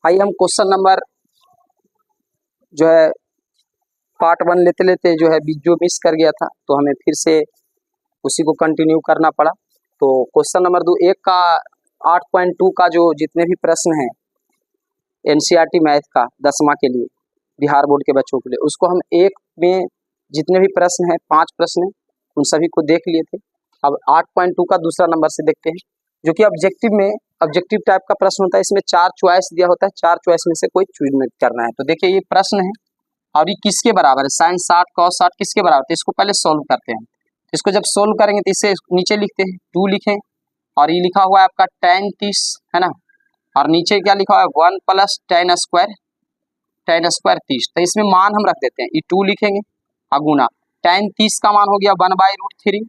आइए हम question number जो है पार्ट 1 लेते लेते जो है जो मिस कर गया था तो हमें फिर से उसी को कंटिन्यू करना पड़ा। तो क्वेश्चन नंबर 2 एक का 8.2 का जो जितने भी प्रश्न हैं एनसीईआरटी मैथ का 10वां के लिए बिहार बोर्ड के बच्चों के लिए, उसको हम एक में जितने भी प्रश्न हैं 5 प्रश्न हैं उन सभी को देख लिए थे। अब 8.2 का दूसरा नंबर से देखते हैं, जो कि ऑब्जेक्टिव टाइप का प्रश्न होता है। इसमें 4 चॉइस दिया होता है, 4 चॉइस में से कोई चूज करना है। तो देखिए ये प्रश्न है और ये किसके बराबर है, साइन 60 कॉस 60 किसके बराबर है, तो इसको पहले सोल्व करते हैं। इसको जब सोल्व करेंगे तो इसे नीचे लिखते हैं 2 लिखें, और ये लिखा हुआ है आपका tan 30 है ना, और नीचे क्या लिखा हुआ है 1 प्लस tan स्क्वायर 30। तो इसमें मान हम रख देते हैं, ये 2 लिखेंगे और गुना tan 30 का मान हो गया 1/√3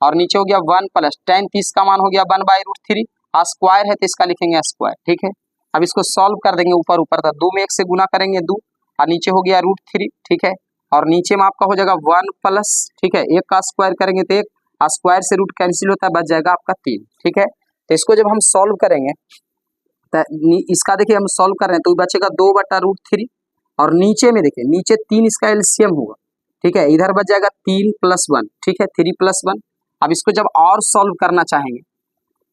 और नीचे हो गया 1 प्लस tan 30 का मान हो गया 1/√3, स्क्वायर है तो इसका लिखेंगे स्क्वायर। ठीक है, अब इसको सॉल्व कर देंगे, ऊपर ऊपर था 2 में 1 से गुना करेंगे 2 और नीचे हो गया √3। ठीक है, और नीचे में आपका हो जाएगा 1 प्लस, ठीक है, 1 का स्क्वायर करेंगे तो 1 स्क्वायर से रूट कैंसिल होता है, बच जाएगा आपका 3। ठीक है, तो इसको जब हम सॉल्व करेंगे तो इसका देखिए हम सॉल्व कर रहे हैं तो बचेगा 2/√3 और नीचे में देखिए नीचे 3 इसका एलसीएम होगा। ठीक है, इधर बच जाएगा 3 + 1, ठीक है 3 + 1। अब इसको जब और सॉल्व करना चाहेंगे,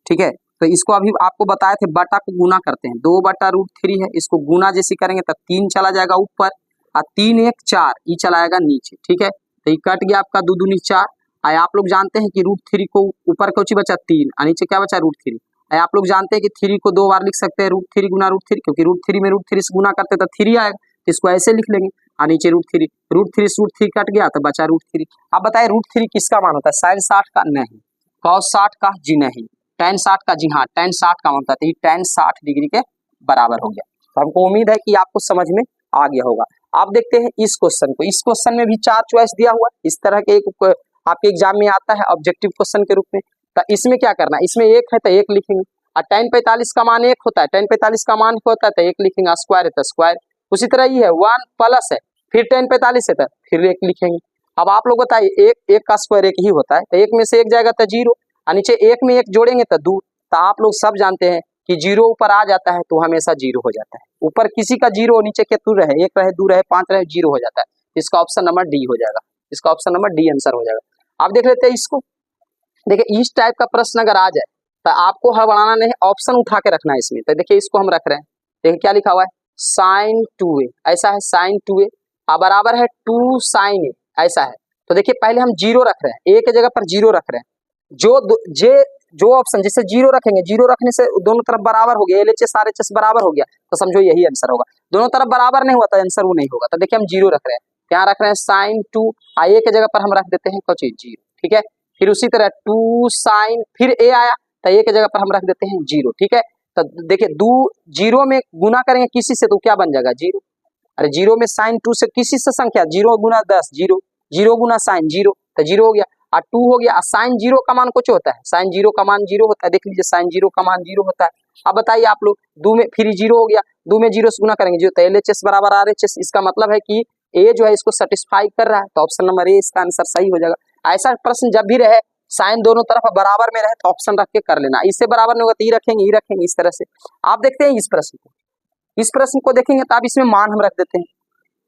ठीक है, तो इसको अभी आपको बताए थे बटा को गुना करते हैं, 2/√3 है, इसको गुना जैसे करेंगे तो 3 चला जाएगा ऊपर और 3 1 4 ये चला आएगा नीचे। ठीक है, तो ये कट गया आपका 2 दूनी 4। आप लोग जानते हैं कि √3 को ऊपर कुछ बचा 3 और नीचे क्या बचा √3। आप लोग जानते हैं कि 3 को 2 बार लिख सकते हैं, √3 गुना √3, क्योंकि √3 में √3 से गुना करते तो 3 आएगा, तो इसको ऐसे लिख लेंगे और नीचे √3 से √3 कट गया तो बचा √3। अब बताए √3 किसका मान होता है, साइन 60 का नहीं, कॉस 60 का जी नहीं, tan 60 का जी हाँ, tan 60 का मान होता है, तो ये tan 60 डिग्री के बराबर हो गया। तो हमको उम्मीद है कि आपको समझ में आ गया होगा। आप देखते हैं इस क्वेश्चन को, इस क्वेश्चन में भी 4 चॉइस दिया हुआ है, इस तरह के एक आपके एग्जाम में आता है ऑब्जेक्टिव क्वेश्चन के रूप में। तो इसमें क्या करना है, इसमें 1 है तो 1 लिखेंगे और tan 45 का मान 1 होता है, tan 45 का मान होता है तो 1 लिखेंगे, स्क्वायर है तो स्क्वायर। उसी तरह ये है 1 प्लस है फिर tan 45 है तो फिर 1 लिखेंगे। अब आप लोग बताइए 1 का स्क्वायर 1 ही होता है, तो 1 में से 1 जाएगा तो 0 और नीचे 1 में 1 जोड़ेंगे तो 2। तो आप लोग सब जानते हैं कि 0 ऊपर आ जाता है तो हमेशा 0 हो जाता है, ऊपर किसी का 0 नीचे केतु रहे, 1 रहे 2 रहे 5 रहे 0 हो जाता है। इसका ऑप्शन नंबर डी हो जाएगा, इसका ऑप्शन नंबर डी आंसर हो जाएगा। आप देख लेते हैं इसको, देखिए इस टाइप का प्रश्न अगर आ जाए तो आपको हड़बड़ाना नहीं, ऑप्शन उठा के रखना है इसमें। तो देखिए इसको हम रख रहे हैं, देखिए क्या लिखा हुआ है sin 2a, ऐसा है sin 2a बराबर है 2 sin a, ऐसा है। तो देखिए पहले हम 0 रख रहे हैं, a के जगह पर 0 रख रहे हैं, जो ऑप्शन जिससे 0 रखेंगे, 0 रखने से दोनों तरफ बराबर हो गया, LHS RHS बराबर हो गया, तो समझो यही आंसर होगा। दोनों तरफ बराबर नहीं हुआ तो आंसर वो नहीं होगा। तो देखिए हम 0 रख रहे हैं, क्या रख रहे हैं sin 2, a के जगह पर हम रख देते हैं कुछ 0। ठीक है, फिर उसी तरह 2 sin, फिर a आया तो a के जगह पर हम रख देते हैं 0। ठीक है, तो देखिए 2 0 में गुना करेंगे किसी से तो क्या बन जाएगा 0, अरे 0 में sin 2 से किसी से संख्या 0 गुना 10 0, 0 गुना sin 0 तो 0 हो गया और 2 हो गया। sin 0 का मान कुछ होता है, sin 0 का मान 0 होता है, देख लीजिए sin 0 का मान 0 होता है। अब बताइए आप लोग 2 में फिर 0 हो गया, 2 में 0 से गुना करेंगे 0, तो LHS बराबर RHS, इसका मतलब है कि a जो है इसको सेटिस्फाई कर रहा है, तो ऑप्शन नंबर ए इसका आंसर सही हो जाएगा। ऐसा प्रश्न जब भी रहे साइन दोनों तरफ बराबर में रहे तो ऑप्शन रख के कर लेना, इससे बराबर नहीं होगा तो ये रखेंगे इस तरह से। आप देखते हैं इस प्रश्न को देखेंगे तो आप इसमें मान हम रख देते हैं,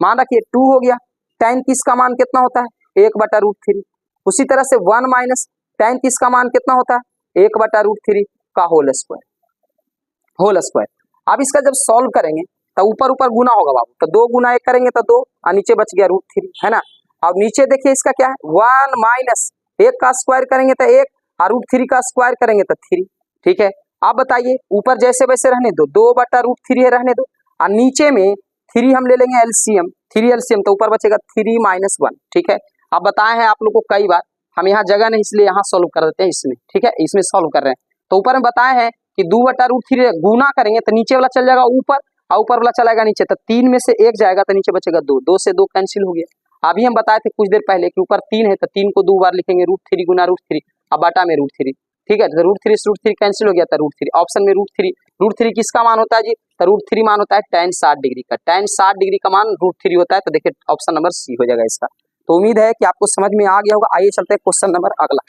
मान रखिए 2 हो गया, tan 30 का मान कितना होता है 1/√3। उसी तरह से 1 माइनस tan 30 का मान कितना होता है 1/√3 का होल स्क्वायर। अब इसका जब सॉल्व करेंगे तो ऊपर ऊपर गुना होगा बाबू, तो 2 गुना 1 करेंगे तो 2 और नीचे बच गया √3 है ना। अब नीचे देखिए इसका क्या है 1 माइनस 1 का स्क्वायर करेंगे तो 1 और √3 का स्क्वायर करेंगे तो 3। ठीक है, आप बताइए ऊपर जैसे वैसे रहने दो, 2/√3 है रहने दो और नीचे में 3 हम ले लेंगे एलसीएम, 3 एलसीएम तो ऊपर बचेगा 3 - 1। ठीक है, अब बताए हैं आप लोग को कई बार, हम यहाँ जगह नहीं इसलिए यहाँ सॉल्व कर देते हैं इसमें। ठीक है, इसमें सॉल्व कर रहे हैं तो ऊपर में बताए हैं कि 2/√3 गुना करेंगे तो नीचे वाला चल जाएगा ऊपर और ऊपर वाला चलाएगा नीचे, तो 3 में से 1 जाएगा तो नीचे बचेगा 2, 2 से 2 कैंसिल हो गया। अभी हम बताए थे कुछ देर पहले कि ऊपर 3 है तो 3 को 2 बार लिखेंगे √3 गुना √3 और बटा में √3। ठीक है, तो √3 से √3 कैंसिल हो गया था √3, ऑप्शन में √3 किसका मान होता है जी, तो √3 मान होता है tan 60 डिग्री का, tan 60 डिग्री का मान √3 होता है। तो देखिए ऑप्शन नंबर सी हो जाएगा इसका। तो उम्मीद है कि आपको समझ में आ गया होगा। आइए चलते हैं क्वेश्चन नंबर अगला।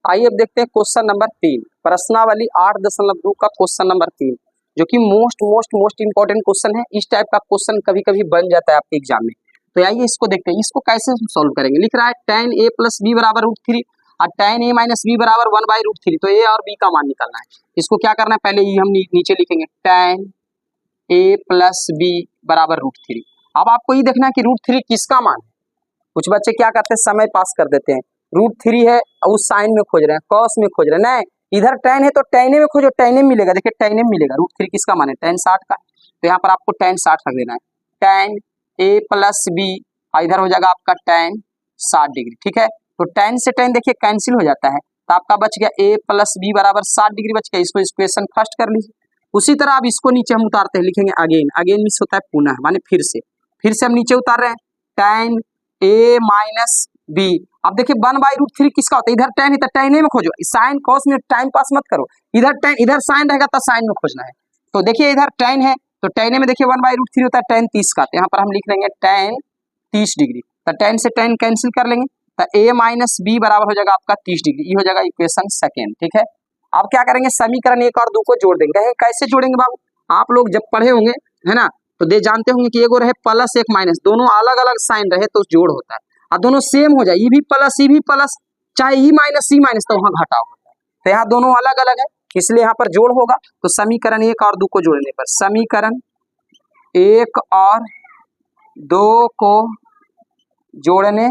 आइए अब देखते हैं क्वेश्चन नंबर 3, प्रश्नावली 8.2 का क्वेश्चन नंबर 3, जो कि मोस्ट इंपॉर्टेंट क्वेश्चन है। इस टाइप का क्वेश्चन कभी कभी बन जाता है आपके एग्जाम में। तो आइए इसको देखते हैं, इसको कैसे सॉल्व करेंगे। लिख रहा है tan a प्लस बी बराबर √3 और tan a माइनस बी बराबर 1/√3। तो a और b का मान निकालना है। इसको क्या करना है, पहले ये हम नीचे लिखेंगे tan a प्लस बी बराबर √3। अब आपको ये देखना है कि √3 किसका मान है। कुछ बच्चे क्या करते हैं, समय पास कर देते हैं। √3 है उस साइन में खोज रहे हैं, कॉस में खोज रहे हैं, नहीं इधर tan है तो tan में खोजो, tan मिलेगा। देखिए tan मिलेगा, √3 किसका मान है, tan 60 का। तो यहाँ पर आपको tan 60 रख देना है। tan a प्लस बी, इधर हो जाएगा आपका tan 60 डिग्री। ठीक है, तो tan से tan देखिए कैंसिल हो जाता है, तो आपका बच गया a प्लस बी बराबर 60 डिग्री बच गया। इसको इक्वेशन फर्स्ट कर लीजिए। उसी तरह अब इसको नीचे हम उतारते हैं, लिखेंगे अगेन मीन्स होता है पुनः, माने फिर से हम नीचे उतार रहे हैं tan a माइनस बी। अब देखिए 1/√3 किसका होता है, इधर tan है तो tan में खोजो, साइन कॉस में टाइम पास मत करो। इधर साइन रहेगा तो साइन में खोजना है। तो देखिए इधर tan है तो tan में देखिए 1/√3 होता है tan 30 का। तो यहाँ पर हम लिख लेंगे tan 30 डिग्री। तो tan से tan कैंसिल कर लेंगे, तो a माइनस बी बराबर हो जाएगा आपका 30 डिग्री। ये हो जाएगा इक्वेशन सेकेंड। ठीक है, अब क्या करेंगे, समीकरण 1 और 2 को जोड़ देंगे। कैसे जोड़ेंगे बाबू, आप लोग जब पढ़े होंगे है ना, तो दे जानते होंगे कि एगो रहे प्लस एक माइनस, दोनों अलग अलग साइन रहे तो जोड़ होता है, और दोनों सेम हो जाए, ये भी प्लस चाहे ई माइनस तो वहां घटाव होता है। तो यहाँ दोनों अलग अलग है इसलिए यहाँ पर जोड़ होगा। तो समीकरण 1 और 2 को जोड़ने पर, समीकरण 1 और 2 को जोड़ने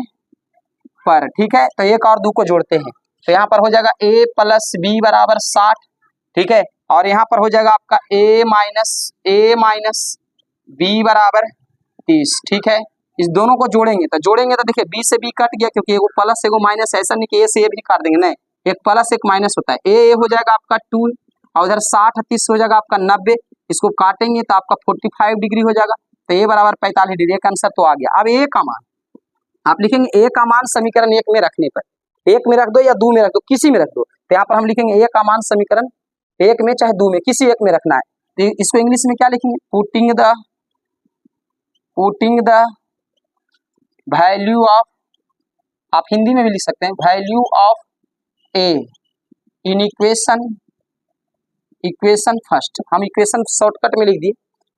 पर, ठीक है, तो 1 और 2 को जोड़ते हैं। तो यहाँ पर हो जाएगा a प्लस बी बराबर 60। ठीक है, और यहाँ पर हो जाएगा आपका a माइनस बी बराबर 30। ठीक है, इस दोनों को जोड़ेंगे तो देखिए b से b कट गया, क्योंकि एगो प्लस एगो माइनस, ऐसा नहीं कि a से a भी काट देंगे, नहीं, एक प्लस एक माइनस होता है। a हो जाएगा आपका 2 और उधर 60 30 हो जाएगा आपका 90। इसको काटेंगे तो आपका 45 डिग्री हो जाएगा। तो a बराबर 45 डिग्री का आंसर तो आ गया। अब a का मान आप लिखेंगे, a का मान समीकरण 1 में रखने पर, 1 में रख दो या 2 में रख दो, किसी में रख दो। तो यहाँ पर हम लिखेंगे a का मान समीकरण 1 में चाहे 2 में, किसी एक में रखना है। तो इसको इंग्लिश में क्या लिखेंगे, पुटिंग द वैल्यू ऑफ, आप हिंदी में भी लिख सकते हैं, value of a in equation first. हम इक्वेशन शॉर्टकट में लिख दिए,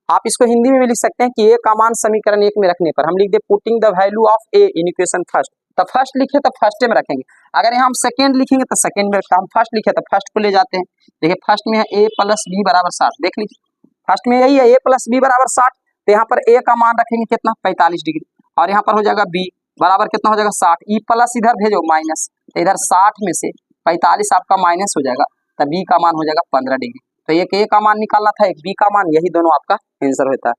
आप इसको हिंदी में भी लिख सकते हैं कि a का मान समीकरण 1 में रखने पर हम लिख दे putting the value of a in equation first. तो फर्स्ट लिखे तो फर्स्ट में रखेंगे, अगर यहाँ हम सेकेंड लिखेंगे तो सेकेंड में रखता, हम फर्स्ट लिखे तो फर्स्ट को ले जाते हैं। देखिए फर्स्ट में है a प्लस बी बराबर 60, देख लीजिए फर्स्ट में यही है a प्लस बी बराबर 60। तो यहाँ पर a का मान रखेंगे कितना, 45 डिग्री, और यहाँ पर हो जाएगा b बराबर कितना हो जाएगा 60, ई प्लस इधर भेजो माइनस, तो इधर 60 में से 45 आपका माइनस हो जाएगा, तो b का मान हो जाएगा 15 डिग्री। तो एक a का मान निकालना था, एक b का मान, यही दोनों आपका आंसर होता है।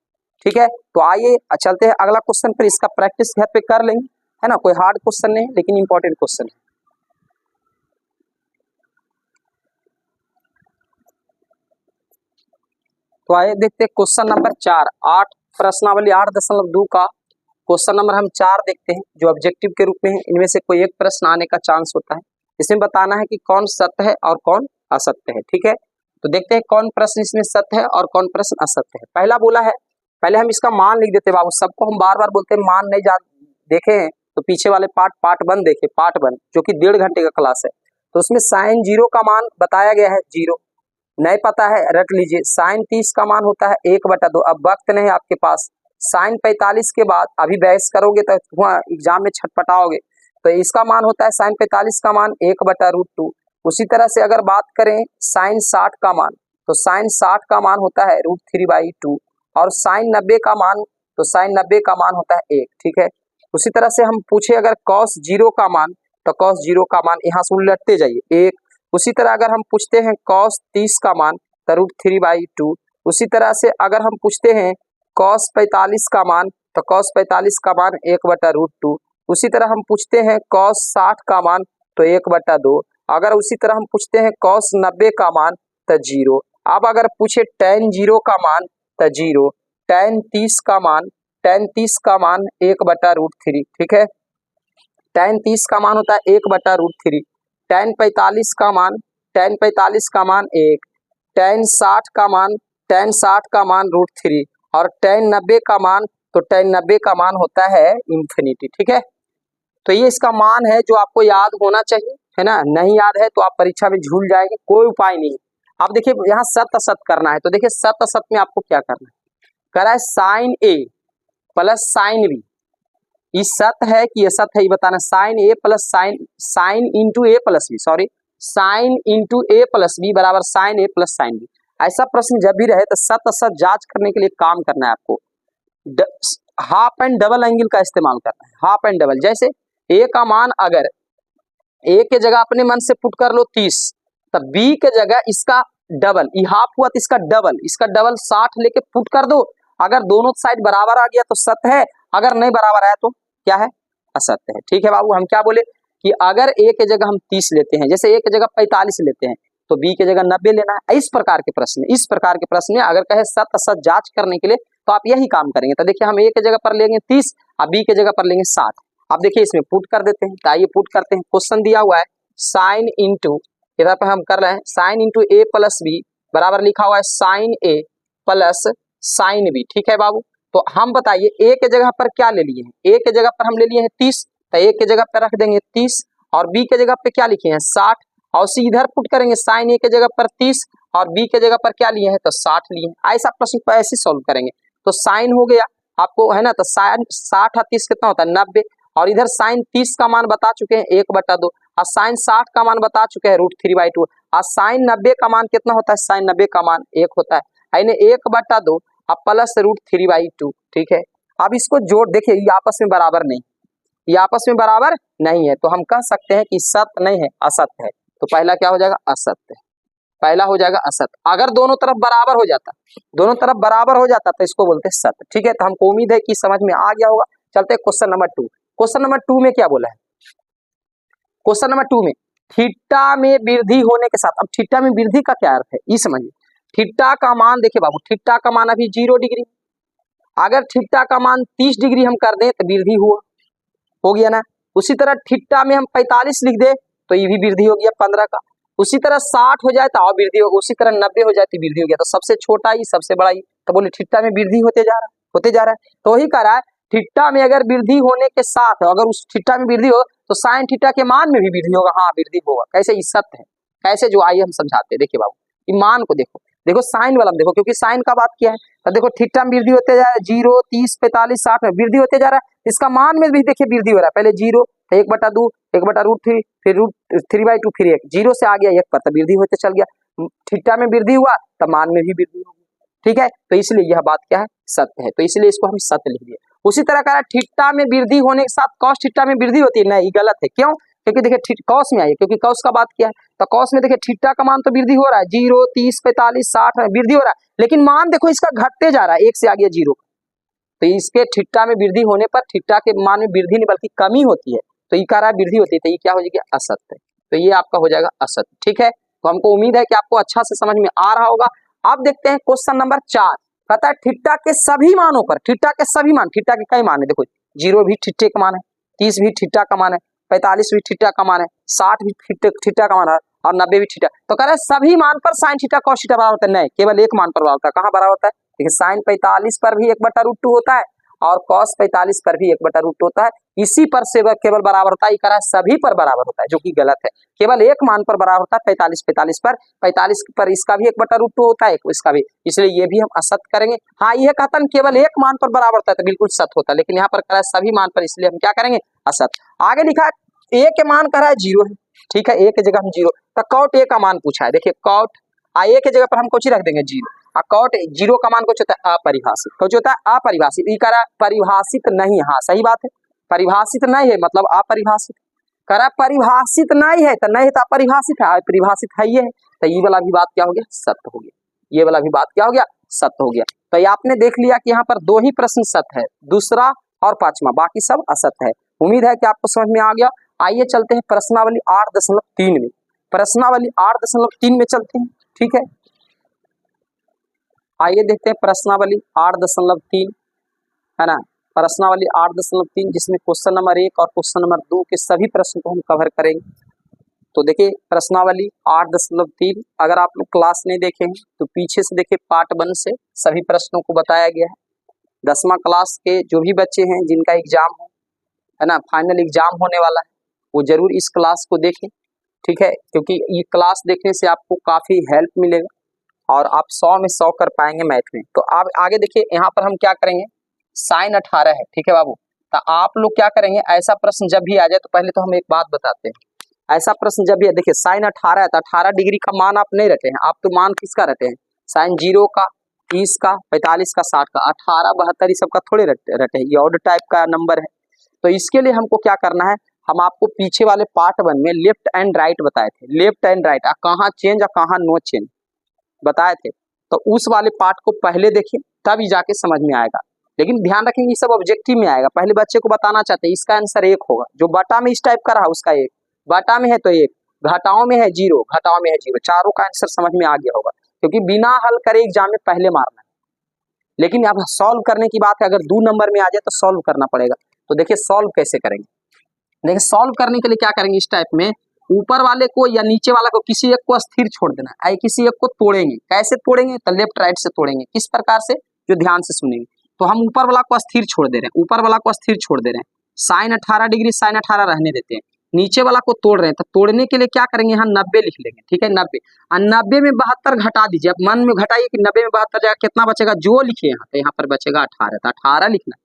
ठीक है, तो आइए चलते हैं अगला क्वेश्चन पर, इसका प्रैक्टिस घर पे कर लेंगे, है ना, कोई हार्ड क्वेश्चन नहीं लेकिन इंपॉर्टेंट क्वेश्चन है। तो आइए देखते हैं क्वेश्चन नंबर 4, 8 प्रश्नावली 8.2 का क्वेश्चन नंबर हम 4 देखते हैं, जो ऑब्जेक्टिव के रूप में है। इनमें से कोई एक प्रश्न आने का चांस होता है, इसमें बताना है कि कौन सत्य है और कौन असत्य है। ठीक है, तो देखते हैं कौन प्रश्न इसमें सत्य है और कौन प्रश्न असत्य है। पहला बोला है, पहले हम इसका मान लिख देते हैं बाबू, सबको हम बार बार बोलते हैं मान नहीं जान देखे हैं तो पीछे वाले पार्ट 1 देखे, पार्ट 1 जो कि 1.5 घंटे का क्लास है। तो उसमें साइन 0 का मान बताया गया है, 0 नहीं पता है रट लीजिए। साइन 30 का मान होता है 1/2। अब वक्त नहीं आपके पास, साइन 45 के बाद अभी बहस करोगे तो वहाँ एग्जाम में छटपटाओगे। तो इसका मान होता है साइन 45 का मान 1/√2। उसी तरह से अगर बात करें साइन 60 का मान, तो साइन 60 का मान होता है √3/2, और साइन 90 का मान, तो साइन 90 का मान होता है 1। ठीक है, उसी तरह से हम पूछे अगर cos 0 का मान, तो cos 0 का मान यहाँ से उलटते जाइए 1। उसी तरह अगर हम पूछते हैं cos 30 का मान, तो √3/2। उसी तरह से अगर हम पूछते हैं cos 45 का मान, तो cos 45 का मान 1/√2। उसी तरह हम पूछते हैं cos 60 का मान, तो 1/2। अगर उसी तरह हम पूछते हैं cos 90 का मान, तो 0। अब अगर पूछे tan 0 का मान, तो 0। tan 30 का मान, tan 30 का मान 1/√3। ठीक है, tan 30 का मान होता है 1/√3। tan 45 का मान, tan 45 का मान 1। tan 60 का मान, tan 60 का मान √3, और tan 90 का मान, तो tan 90 का मान होता है इंफिनिटी। ठीक है, तो ये इसका मान है जो आपको याद होना चाहिए। है ना, नहीं याद है तो आप परीक्षा में झूल जाएंगे, कोई उपाय नहीं। अब देखिए यहाँ सत असत करना है, तो देखिए सत असत में आपको क्या करना है, कह रहा है sine A plus sine B, ये सत है कि ये सत है ये बताना। Sine A plus sine into A plus B, sorry sine into A plus B बराबर sine A plus sine B. ऐसा प्रश्न जब भी रहे तो सत असत जांच करने के लिए काम करना है आपको, हाफ एंड डबल एंगल का इस्तेमाल करना है। हाफ एंड डबल, जैसे ए का मान अगर ए के जगह अपने मन से पुट कर लो 30, तब बी के जगह इसका डबल, ये हाफ हुआ तो इसका डबल 60 लेके पुट कर दो। अगर दोनों साइड बराबर आ गया तो सत्य है, अगर नहीं बराबर आया तो क्या है, असत्य है। ठीक है बाबू, हम क्या बोले कि अगर ए के जगह हम 30 लेते हैं, जैसे ए के जगह 45 लेते हैं, तो बी के जगह 90 लेना है। इस प्रकार के प्रश्न अगर कहे सत्य असत जांच करने के लिए तो आप यही काम करेंगे। तो देखिए हम ए के जगह पर लेंगे 30 और बी के जगह पर लेंगे 60। अब देखिए इसमें पुट कर देते हैं, तो आइए पुट करते हैं। क्वेश्चन दिया हुआ है साइन इंटू, इधर पर हम कर रहे हैं sign into A plus B बराबर लिखा हुआ है sine A plus sine B. ठीक है बाबू, तो हम बताइए ए के जगह पर क्या ले लिए हैं, ए के जगह पर हम ले लिए हैं 30, तो ए के जगह पर रख देंगे 30 और बी के जगह पे क्या लिखे हैं 60, और सीधर पुट करेंगे साइन ए के जगह पर 30 और बी के जगह पर क्या लिए हैं तो 60 लिए हैं। ऐसा प्रश्न को ऐसे सॉल्व करेंगे। तो साइन हो गया आपको, है ना, तो साइन 60 और 30 कितना होता है 90, और इधर साइन 30 का मान बता चुके हैं 1/2 और साइन 60 का मान बता चुके हैं √3/2 और साइन 90 का मान कितना होता है, साइन 90 का मान 1 होता है, यानी 1/2 अब प्लस √3/2। ठीक है, अब इसको जोड़, देखिए ये आपस में बराबर नहीं, ये आपस में बराबर नहीं है, तो हम कह सकते हैं कि सत्य नहीं है, असत्य है। तो पहला क्या हो जाएगा, असत्य, पहला हो जाएगा असत्य। अगर दोनों तरफ बराबर हो जाता, दोनों तरफ बराबर हो जाता तो इसको बोलते हैं सत्य। ठीक है, तो हमको उम्मीद है कि समझ में आ गया होगा। चलते हैं क्वेश्चन नंबर 2। क्वेश्चन नंबर 2 में क्या बोला है, क्वेश्चन नंबर 2 में थीटा में वृद्धि होने के साथ, अब थीटा में वृद्धि का क्या अर्थ है ये समझिए। थीटा का मान देखिए बाबू, थीटा का मान अभी 0 डिग्री, अगर थीटा का मान 30 डिग्री हम कर दें तो वृद्धि हो गया ना। उसी तरह थीटा में हम 45 लिख दे तो ये भी वृद्धि हो गया 15 का। उसी तरह 60 हो जाए तो और वृद्धि होगी, उसी तरह 90 हो जाए तो वृद्धि हो गया। तो सबसे छोटा ही सबसे बड़ा ही, तो बोले थीटा में वृद्धि होते जा रहा है। तो वही कह रहा है थीटा में अगर वृद्धि होने के साथ, अगर उस थीटा में वृद्धि हो तो साइन थीटा के मान में भी वृद्धि होगा। हाँ वृद्धि होगा, कैसे, ये सत्य है। कैसे, जो आइए हम समझाते हैं। देखिए बाबू, ये मान को देखो साइन वाला में देखो, क्योंकि साइन का बात किया है। तो देखो थीटा में वृद्धि होते जा रहा है, 0, 30, 45, 60 में वृद्धि होते जा रहा है। इसका मान में भी देखिए वृद्धि हो रहा है, पहले 0 तो 1/2, 1/√3, फिर √3/2, फिर 1, 0 से आ गया 1 पर, तो वृद्धि होते चल गया। थीटा में वृद्धि हुआ तो मान में भी वृद्धि होगी। ठीक है, तो इसलिए यह बात क्या है, सत्य है। तो इसलिए इसको हम सत्य लिख दिए। उसी तरह कह रहा है थीटा में वृद्धि होने के साथ कॉस थीटा में वृद्धि होती है, नहीं गलत है। क्यों, क्योंकि देखिए कॉस में आइए, क्योंकि कॉस का बात किया है, तो कॉस में देखिए थीटा का मान तो वृद्धि हो रहा है, 0, 30, 45, 60 में वृद्धि हो रहा है, लेकिन मान देखो इसका घटते जा रहा है, 1 से आ गया 0। तो इसके थीटा में वृद्धि होने पर थीटा के मान में वृद्धि नहीं बल्कि कमी होती है, तो ये कह रहा है वृद्धि होती है, तो ये क्या हो जाएगा, असत्य। तो ये आपका हो जाएगा असत्य। ठीक है, तो हमको उम्मीद है कि आपको अच्छा से समझ में आ रहा होगा। अब देखते हैं क्वेश्चन नंबर 4, कहता है थीटा के सभी मानों पर, थीटा के सभी मान, थीटा के कई मान है, देखो 0 भी थीटा का मान है, 30 भी थीटा का मान है, 45 भी थीटा का मान है, 60 भी थीटा का मान है और 90 भी थीटा। तो कह रहा है सभी मान पर साइन थीटा कॉस थीटा बराबर होता है, नहीं केवल एक मान पर बराबर होता है। कहाँ बराबर होता है, देखिए साइन 45 पर भी 1/√2 होता है और कॉस 45 पर भी 1/√2 होता है। इसी पर से केवल बराबर होता है, ये कह रहा है सभी पर बराबर होता है, जो कि गलत है। केवल एक मान पर बराबर होता है, 45 पर, 45 पर इसका भी 1/√2 होता है, इसका भी, इसलिए ये भी हम असत्य करेंगे। हाँ यह कहता है केवल एक मान पर बराबर होता है तो बिल्कुल सत्य होता है, लेकिन यहाँ पर कह रहा है सभी मान पर, इसलिए हम क्या करेंगे, असत्य। आगे लिखा है ए के मान कह रहा है 0 है। ठीक है, ए के जगह हम 0, तो कॉट ए का मान पूछा है। देखिए कॉट ए के जगह पर हम कुछ रख देंगे 0, और कॉट 0 का मान कुछ होता है अपरिभाषित, कुछ होता है अपरिभाषित। ये कह रहा है परिभाषित नहीं, हाँ सही बात है, परिभाषित नहीं है मतलब अपरिभाषित। कह रहा है परिभाषित नहीं है, तो नहीं तो अपरिभाषित है, परिभाषित है ये है, तो ये वाला भी बात क्या हो गया, सत्य हो गया। ये वाला भी बात क्या हो गया, सत्य हो गया। तो ये आपने देख लिया कि यहाँ पर 2 ही प्रश्न सत्य है, दूसरा और 5वां, बाकी सब असत्य है। उम्मीद है कि आपको समझ में आ गया। आइए चलते हैं प्रश्नावली 8.3 में, प्रश्नावली 8.3 में चलते हैं। ठीक है, आइए देखते हैं प्रश्नावली 8.3, है ना, प्रश्नावली 8.3 जिसमें क्वेश्चन नंबर 1 और क्वेश्चन नंबर 2 के सभी प्रश्न को हम कवर करेंगे। तो देखिए प्रश्नावली 8.3, अगर आप लोग क्लास नहीं देखे हैं तो पीछे से देखिए पार्ट 1 से सभी प्रश्नों को बताया गया है। 10वां क्लास के जो भी बच्चे हैं जिनका एग्जाम है ना, फाइनल एग्जाम होने वाला है, वो जरूर इस क्लास को देखें। ठीक है, क्योंकि ये क्लास देखने से आपको काफी हेल्प मिलेगा और आप 100 में 100 कर पाएंगे मैथ में। तो आप आगे देखिए, यहाँ पर हम क्या करेंगे, साइन 18 है, ठीक है बाबू। तो आप लोग क्या करेंगे, ऐसा प्रश्न जब भी आ जाए तो पहले तो हम एक बात बताते हैं, ऐसा प्रश्न जब भी है, देखिए साइन 18 है तो 18 डिग्री का मान आप नहीं रखे हैं, आप तो मान किसका रखे हैं, साइन 0 का, 30 का, 45 का, 60 का, 18 72 ये सब का थोड़े रटे हैं, ये ऑड टाइप का नंबर है। तो इसके लिए हमको क्या करना है, हम आपको पीछे वाले पार्ट 1 में लेफ्ट एंड राइट बताए थे, लेफ्ट एंड राइट कहाँ चेंज और कहाँ नो चेंज बताए थे। तो उस वाले पार्ट को पहले देखिए, तभी जाके समझ में आएगा। लेकिन ध्यान रखेंगे ये सब ऑब्जेक्टिव में आएगा, पहले बच्चे को बताना चाहते हैं इसका आंसर 1 होगा, जो बटा में इस टाइप का रहा उसका 1, बटा में है तो 1, घटाओं में है 0, घटाओं में है 0, चारों का आंसर समझ में आ गया होगा, क्योंकि बिना हल करे एग्जाम में पहले मारना है। लेकिन अब सॉल्व करने की बात है, अगर 2 नंबर में आ जाए तो सॉल्व करना पड़ेगा। तो देखिए सॉल्व कैसे करेंगे, देखिए सॉल्व करने के लिए क्या करेंगे, इस टाइप में ऊपर वाले को या नीचे वाला को किसी एक को स्थिर छोड़ देना है, किसी एक को तोड़ेंगे। कैसे तोड़ेंगे, तो लेफ्ट राइट से तोड़ेंगे। किस प्रकार से, जो ध्यान से सुनेंगे। तो हम ऊपर वाला को स्थिर छोड़ दे रहे हैं, ऊपर वाला को स्थिर छोड़ दे रहे हैं, साइन 18 डिग्री साइन 18 रहने देते हैं, नीचे वाला को तोड़ रहे हैं। तो तोड़ने के लिए क्या करेंगे, यहाँ 90 लिख लेंगे, ठीक है 90, और 90 में 72 घटा दीजिए। अब मन में घटाइए कि 90 में 72 जाएगा, कितना बचेगा, जो लिखिए यहाँ, तो यहाँ पर बचेगा 18, तो 18 लिखना,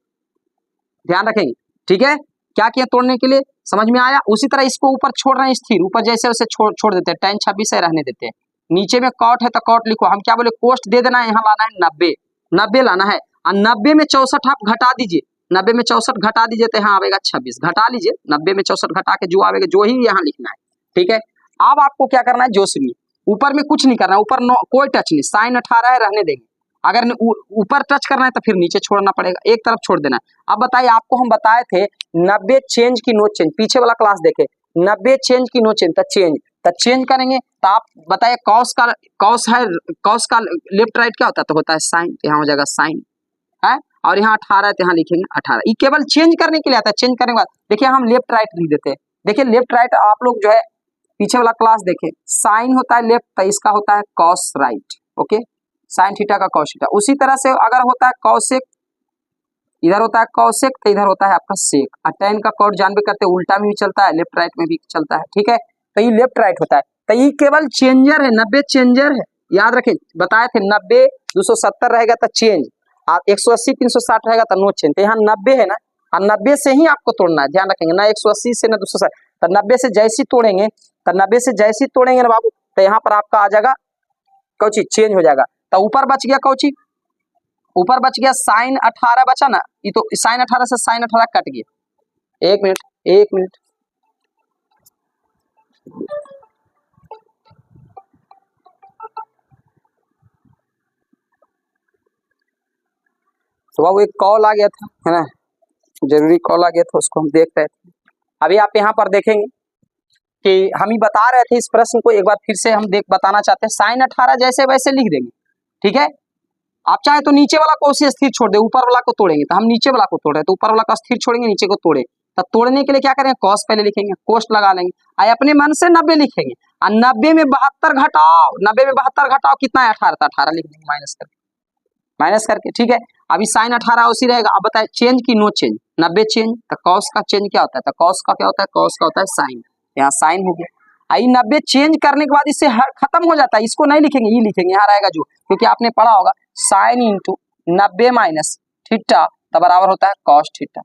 ध्यान रखेंगे, ठीक है। क्या किया तोड़ने के लिए, समझ में आया। उसी तरह इसको ऊपर छोड़ रहे हैं स्थिर, ऊपर जैसे वैसे छोड़ देते हैं, tan 26 है रहने देते हैं। नीचे में कॉट है तो कॉट लिखो, हम क्या बोले, कोष्ट दे देना है, यहाँ लाना है 90, 90 लाना है, और 90 में 64 आप घटा दीजिए, 90 में 64 घटा दीजिए तो यहाँ आएगा 26, घटा लीजिए, 90 में 64 घटा के जो आएगा जो ही यहाँ लिखना है, ठीक है। अब आपको क्या करना है, जो सुनिए, ऊपर में कुछ नहीं करना है, ऊपर कोई टच नहीं, साइन 18 है रहने देंगे, अगर ऊपर टच करना है तो फिर नीचे छोड़ना पड़ेगा, एक तरफ छोड़ देना है। अब बताइए, आपको हम बताए थे 90 चेंज की नो चेंज, पीछे वाला क्लास देखे, 90 चेंज की नो चेंज, तो चेंज करेंगे। तो आप बताइए कॉस का लेफ्ट राइट क्या होता है, तो होता है साइन, यहाँ हो जाएगा साइन है, और यहाँ 18 है तो यहाँ लिखेंगे 18। ये केवल चेंज करने के लिए आता है, चेंज करने के बाद देखिए हम लेफ्ट राइट लिख देते हैं। देखिए लेफ्ट राइट आप लोग जो है पीछे वाला क्लास देखें, साइन होता है लेफ्ट, तो इसका होता है cos right, okay, sine theta का कॉस थीटा। उसी तरह से अगर होता है कॉसेक, इधर होता है कॉसेक तो इधर होता है आपका सेक, और tan का कॉट जानबे करते उल्टा में भी चलता है, लेफ्ट राइट में भी चलता है, ठीक है। तो ये लेफ्ट राइट होता है, तो ये केवल चेंजर है, 90 चेंजर है, याद रखें, बताए थे 90 270 रहेगा तो चेंज, और 180 360 रहेगा तो नो चेंज। तो यहाँ 90 है ना, और 90 से ही आपको तोड़ना है, ध्यान रखेंगे ना, 180 से ना 260, तो 90 से जैसी तोड़ेंगे, तो 90 से जैसी तोड़ेंगे ना बाबू, तो यहाँ पर आपका आ जाएगा कौची, चेंज हो जाएगा। तो ऊपर बच गया कौची, ऊपर बच गया साइन 18 बचा ना, ये तो साइन 18 से साइन 18 कट गया। एक मिनट तो बाबू एक कॉल आ गया था, है ना, जरूरी कॉल आ गया था, उसको हम देख रहे थे। अभी आप यहाँ पर देखेंगे कि हम ही बता रहे थे, इस प्रश्न को एक बार फिर से हम बताना चाहते हैं। साइन 18 जैसे वैसे लिख देंगे, ठीक है। आप चाहे तो नीचे वाला को उसी स्थिर छोड़ दे, ऊपर वाला को तोड़ेंगे, तो हम नीचे वाला को तोड़ रहे हैं, तो ऊपर वाला का स्थिर छोड़ेंगे, नीचे को तोड़े। तो तोड़ने के लिए क्या करेंगे, कॉस पहले लिखेंगे, कोष्ट लगा लेंगे, आए अपने मन से 90 लिखेंगे, और 90 में 72 घटाओ, 90 में 72 घटाओ कितना है 18, तो 18 लिख देंगे माइनस करके, ठीक है। अभी साइन 18 उसी रहेगा। अब बताए चेंज की नो चेंज, 90 चेंज, तो कॉस का चेंज क्या होता है, तो कॉस का क्या होता है, कॉस का होता है साइन, यहाँ साइन हो गया। आई 90 चेंज करने के बाद इससे खत्म हो जाता है, इसको नहीं लिखेंगे, ये लिखेंगे, यहाँ रहेगा जो, क्योंकि आपने पढ़ा होगा साइन इंटू 90 माइनस थीटा तो बराबर होता है कॉस थीटा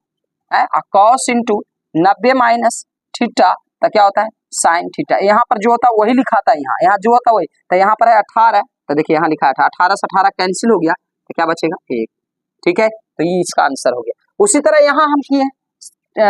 है, कॉस इंटू 90 माइनस थीटा तो क्या होता है साइन थीटा। यहाँ पर जो होता है वही लिखा था, यहाँ जो होता है वही, तो यहाँ पर है 18, तो देखिए यहाँ लिखा है 18 से 18 कैंसिल हो गया, तो क्या बचेगा 1, ठीक है। तो ये इसका आंसर हो गया। उसी तरह यहाँ हम किए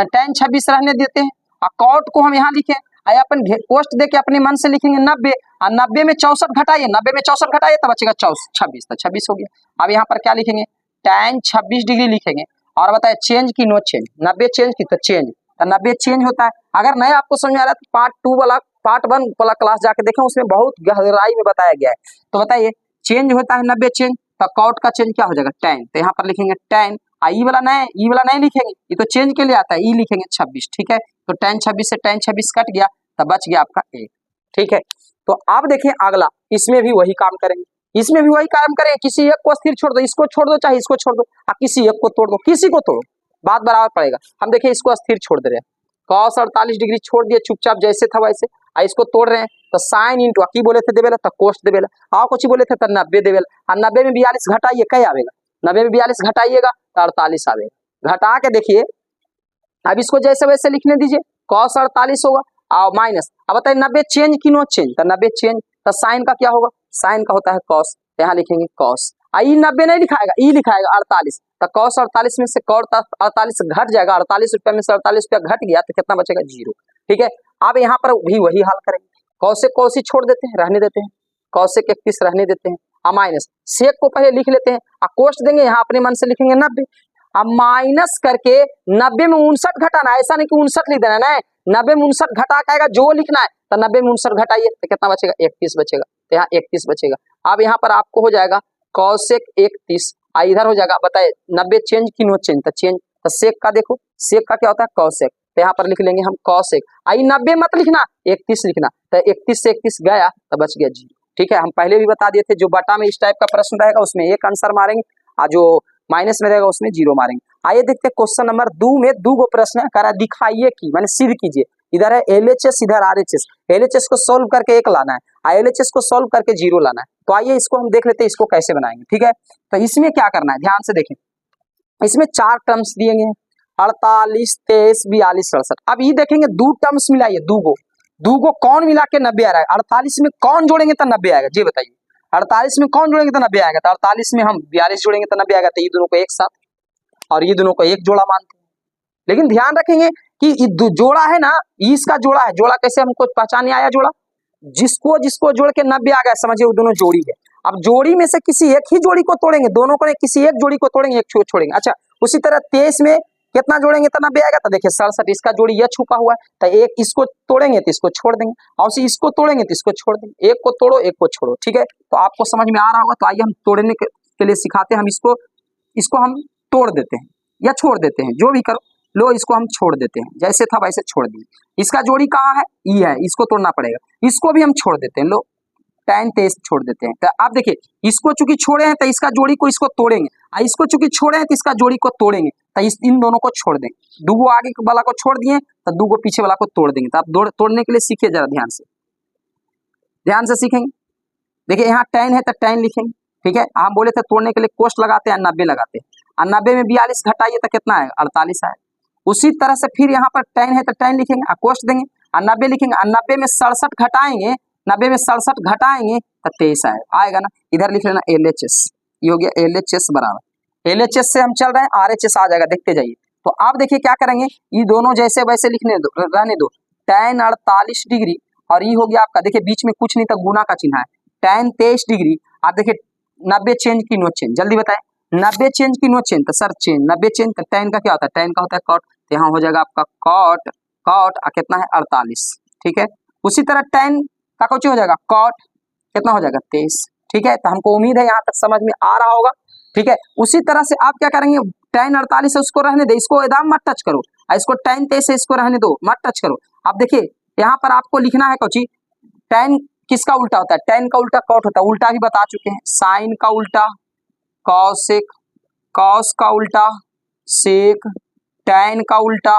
tan 26 रहने देते हैं, और कॉट को हम यहाँ लिखे, आया अपन कोष्ट दे के अपने मन से लिखेंगे 90, और 90 में 64 घटाइए, 90 में 64 घटाइए तो बचेगा 26, तो 26 हो गया। अब यहाँ पर क्या लिखेंगे, tan 26 डिग्री लिखेंगे, और बताए चेंज की नो चेंज, 90 चेंज की तो चेंज, तो 90 चेंज होता है। अगर नहीं आपको समझ में आ रहा है तो पार्ट 1 वाला क्लास जाके देखें, उसमें बहुत गहराई में बताया गया है। तो बताइए चेंज होता है 90 चेंज, तो कॉट का चेंज क्या हो जाएगा tan, तो यहाँ पर लिखेंगे tan, ई वाला नहीं लिखेंगे, ये तो चेंज के लिए आता है, ई लिखेंगे 26, ठीक है। तो tan 26 से tan 26 कट गया, तो बच गया आपका 1, ठीक है। तो आप देखिए अगला, इसमें भी वही काम करेंगे, किसी एक को स्थिर छोड़ दो, इसको छोड़ दो चाहे इसको छोड़ दो, किसी एक को तोड़ दो, किसी को तोड़ो, बात बराबर पड़ेगा। हम देखिए इसको स्थिर छोड़ दे रहे हैं, cos 48 डिग्री छोड़ दिए चुपचाप जैसे था वैसे। इसको तोड़ रहे हैं तो साइन इंटू की बोले थे देवेला तो कोस्ट देवेला, आओ कुछ बोले थे तो 90 देवेला। और 90 में 42 घटाइए क्या आवेगा, 90 में 42 घटाइएगा तो 48 आवेगा। घटा के देखिए अब इसको जैसे वैसे लिखने दीजिए, cos 48 होगा और माइनस, अब बताइए 90 चेंज कि नो चेंज, तो 90 चेंज, तो साइन का क्या होगा, साइन का होता है cos, यहाँ लिखेंगे cos। आई 90 नहीं लिखाएगा, ई लिखाएगा 48, तो cos 48 में से cos 48 घट जाएगा, 48 रुपया में से 48 रुपया घट गया तो कितना बचेगा, 0। ठीक है, अब यहाँ पर भी वही हाल करेंगे, cos से cos ही छोड़ देते हैं, रहने देते हैं, cos से 31 रहने देते हैं, माइनस सेक को पहले लिख लेते हैं, कोष्ट देंगे, यहाँ अपने मन से लिखेंगे 90, अब माइनस करके 90 में 59 घटाना, ऐसा नहीं कि 59 लिख देना, नहीं 90 में 59 घटा के आएगा जो लिखना है, तो 90 में 59 घटाइए तो कितना बचेगा, 31 बचेगा, तो यहाँ 31 बचेगा। अब यहाँ पर आपको हो जाएगा cosec 31, इधर हो जाएगा, बताइए 90 चेंज कि नो चेंज, तो चेंज, तो सेक का देखो, सेक का क्या होता है cosec, तो यहाँ पर लिख लेंगे हम cosec, 90 मत लिखना 31 लिखना, तो 31 से 31 गया तो बच गया 0। ठीक है, हम पहले भी बता दिए थे जो बटा में इस टाइप का प्रश्न रहेगा उसमें एक आंसर मारेंगे और जो माइनस में रहेगा उसमें 0 मारेंगे। आइए देखते हैं क्वेश्चन नंबर 2 में 2 गो प्रश्न है, कह रहा है दिखाइए कि, माने सिद्ध कीजिए, इधर है LHS इधर RHS, LHS को सॉल्व करके 1 लाना है, LHS को सॉल्व करके 0 लाना है। तो आइए इसको हम देख लेते हैं इसको कैसे बनाएंगे। ठीक है, तो इसमें क्या करना है ध्यान से देखें, इसमें 4 टर्म्स दिए गए हैं 48 23 42 67। अब ये देखेंगे 2 टर्म्स मिलाइए, 2 गो कौन मिला के 90 आ रहा है, 48 में कौन जोड़ेंगे तो 90 आएगा, जी बताइए 48 में कौन जोड़ेंगे तो 90 आएगा, तो 48 में हम 42 जोड़ेंगे तो 90 आएगा, तो ये दोनों को एक साथ और ये दोनों को एक जोड़ा मानते हैं। लेकिन ध्यान रखेंगे कि ये जोड़ा है ना, इसका जोड़ा है, जोड़ा कैसे हमको पहचान आया, जोड़ा जिसको जिसको जोड़ के 90 आ गया समझिए वो दोनों जोड़ी है। अब जोड़ी में से किसी एक ही जोड़ी को तोड़ेंगे, दोनों को किसी एक जोड़ी को तोड़ेंगे, एक छोड़ेंगे। अच्छा, उसी तरह 23 में कितना जोड़ेंगे तो 90 आएगा, तो देखिए 67, इसका जोड़ी यह छुपा हुआ है, तो एक इसको तोड़ेंगे तो इसको छोड़ देंगे, और इसको तोड़ेंगे तो इसको छोड़ देंगे, एक को तोड़ो एक को छोड़ो। ठीक है, तो आपको समझ में आ रहा होगा, तो आइए हम तोड़ने के लिए सिखाते हैं, हम इसको हम तोड़ देते हैं या छोड़ देते हैं, जो भी करो, लो इसको हम छोड़ देते हैं, जैसे था वैसे छोड़ दिए। इसका जोड़ी कहाँ है, ई है, इसको तोड़ना पड़ेगा, इसको भी हम छोड़ देते हैं, लो tan 23 छोड़ देते हैं। तो आप देखिए इसको चूंकि छोड़े हैं तो इसका जोड़ी को इसको तोड़ेंगे, इसको चूंकि छोड़े हैं तो इसका जोड़ी को तोड़ेंगे, तो इन दोनों को छोड़ देंगे, 2 गो आगे वाला को छोड़ दिए तो 2 गो पीछे वाला को तोड़ देंगे। तो आप तोड़ने के लिए सीखिए, जरा ध्यान से सीखेंगे। देखिए यहाँ tan है तो tan लिखेंगे, ठीक है, हम बोले थे तोड़ने के लिए कोष्ट लगाते हैं, 90 लगाते हैं, और 90 में 42 घटाइए तो कितना आएगा, 48 आएगा। उसी तरह से फिर यहाँ पर tan है तो tan लिखेंगे, कोष्ट देंगे, और 90 लिखेंगे, और 90 में 67 घटाएंगे, 90 में 67 घटाएंगे तो 23 आएगा ना। इधर लिख लेना LHS, ये हो गया LHS बराबर, LHS से हम चल रहे हैं RHS आ जाएगा, देखते जाइए। तो आप देखिए क्या करेंगे, ये दोनों जैसे वैसे लिखने दो, रहने दो, tan 48 डिग्री, और ये हो गया आपका, देखिए बीच में कुछ नहीं था, गुना का चिन्ह है, tan 23 डिग्री। आप देखिए 90 चेंज की नो चेंज, जल्दी बताएं 90 चेंज की नो चेंज, तो सर चेंज 90 चेंज, तो tan का क्या होता है, tan का होता है cot, तो यहाँ हो जाएगा आपका cot कितना है 48। ठीक है, उसी तरह tan का कुछ हो जाएगा cot कितना हो जाएगा 23। ठीक है, तो हमको उम्मीद है यहाँ तक समझ में आ रहा होगा। ठीक है, उसी तरह से आप क्या करेंगे, tan 48 है उसको रहने दे, इसको एकदम मत टच करो, इसको tan 23 है इसको रहने दो, मत टच करो। आप देखिए यहाँ पर आपको लिखना है कुछ, tan किसका उल्टा होता है, tan का उल्टा cot होता है, उल्टा भी बता चुके हैं, साइन का उल्टा cosec, cos का उल्टा sec, tan का उल्टा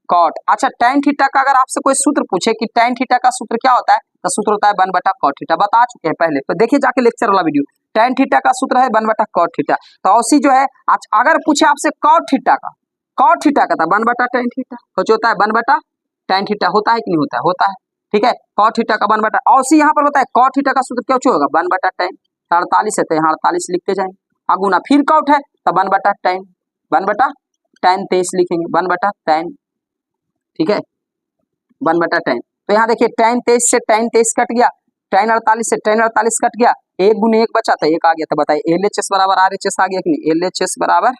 cot। अच्छा, tan थीटा का अगर आपसे कोई सूत्र पूछे कि tan थीटा का सूत्र क्या होता है, तो सूत्र होता है 1/cot थीटा, बता चुके हैं पहले, तो देखिए जाके लेक्चर वाला वीडियो, tan थीटा का सूत्र है 1/cot थीटा। तो औसी जो है अगर पूछे आपसे cot थीटा का था 1/tan थीटा, तो जो होता है 1/tan थीटा, होता है कि नहीं होता है, होता है। ठीक है, cot थीटा का 1/, औसी यहाँ पर होता है cot थीटा का सूत्र क्या होगा 1/tan, 48 है तो यहाँ 48 लिखते जाएंगे, अगुना फिर cot है तो 1/tan, 1/tan 23 लिखेंगे, 1/tan। ठीक है, 1/tan, तो यहाँ देखिए tan 23 से tan 23 कट गया, tan 48 से tan 48 कट गया, 1 गुने 1 बचा था 1 आ गया, तो बताइए LHS बराबर RHS आ गया कि नहीं, LHS बराबर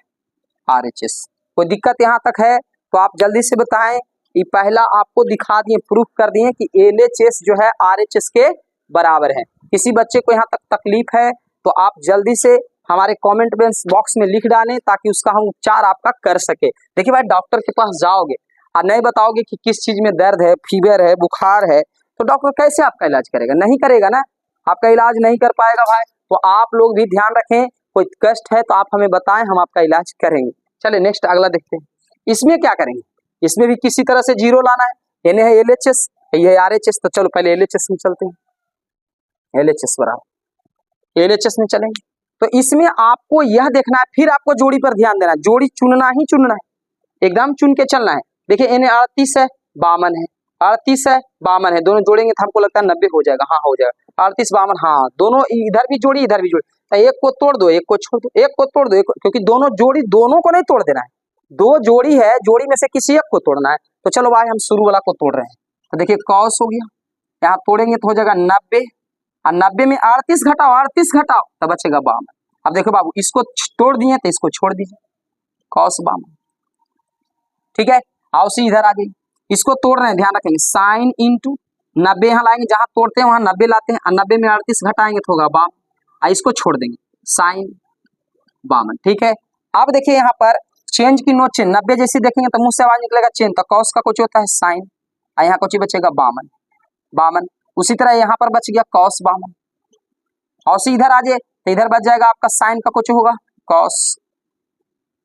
RHS। कोई दिक्कत यहाँ तक है तो आप जल्दी से बताएं, ये पहला आपको दिखा दिए, प्रूफ कर दिए कि LHS जो है RHS के बराबर है। किसी बच्चे को यहाँ तक तकलीफ है तो आप जल्दी से हमारे कमेंट बॉक्स में लिख डालें, ताकि उसका हम उपचार आपका कर सके। देखिए भाई, डॉक्टर के पास जाओगे और नहीं बताओगे कि किस चीज में दर्द है, फीवर है, बुखार है, तो डॉक्टर कैसे आपका इलाज करेगा, नहीं करेगा ना, आपका इलाज नहीं कर पाएगा भाई। तो आप लोग भी ध्यान रखें, कोई कष्ट है तो आप हमें बताएं, हम आपका इलाज करेंगे। चलिए नेक्स्ट अगला देखते हैं, इसमें क्या करेंगे, इसमें भी किसी तरह से जीरो लाना है। एन है LHS, ये है RHS, तो चलो पहले LHS में चलते हैं। LHS बराबर LHS में चलेंगे, तो इसमें आपको यह देखना है, फिर आपको जोड़ी पर ध्यान देना है, जोड़ी चुनना ही चुनना है, एकदम चुन के चलना है। देखिए एन 38 है, 52 है, 38 है, 52 है, दोनों जोड़ेंगे तो हमको लगता है 90 हो जाएगा। हाँ हो जाएगा, 38 52, हाँ दोनों इधर भी जोड़ी इधर भी जोड़ी, तो एक को तोड़ दो, एक को छोड़ दो, एक को तोड़ दो, एक क्योंकि दोनों जोड़ी, दोनों को नहीं तोड़ देना है, दो जोड़ी है, जोड़ी में से किसी एक को तोड़ना है। तो चलो भाई हम शुरू वाला को तोड़ रहे हैं, तो देखिए कॉस हो गया, यहाँ तोड़ेंगे तो हो जाएगा 90, और 90 में 38 घटाओ, 38 घटाओ तो बचेगा 52। अब देखो बाबू इसको तोड़ दिए तो इसको छोड़ दीजिए, कॉस 52, ठीक है। आओ सी इधर आ गई, इसको तोड़ रहे हैं, ध्यान रखेंगे, साइन इंटू 90 यहाँ लाएंगे, जहां तोड़ते हैं वहां 90 लाते हैं, और 90 में 38 घटाएंगे तो होगा 52, इसको छोड़ देंगे, साइन 52, ठीक है। अब देखिए यहाँ पर चेंज की नो चेंज, 90 जैसी देखेंगे तो मुंह से आवाज निकलेगा चेंज, तो कॉस का कुछ होता है साइन, और यहाँ कुछ बचेगा 52, 52। उसी तरह यहाँ पर बच गया कॉस 52, और सी इधर आ जाए तो इधर बच जाएगा आपका साइन का कुछ होगा कॉस,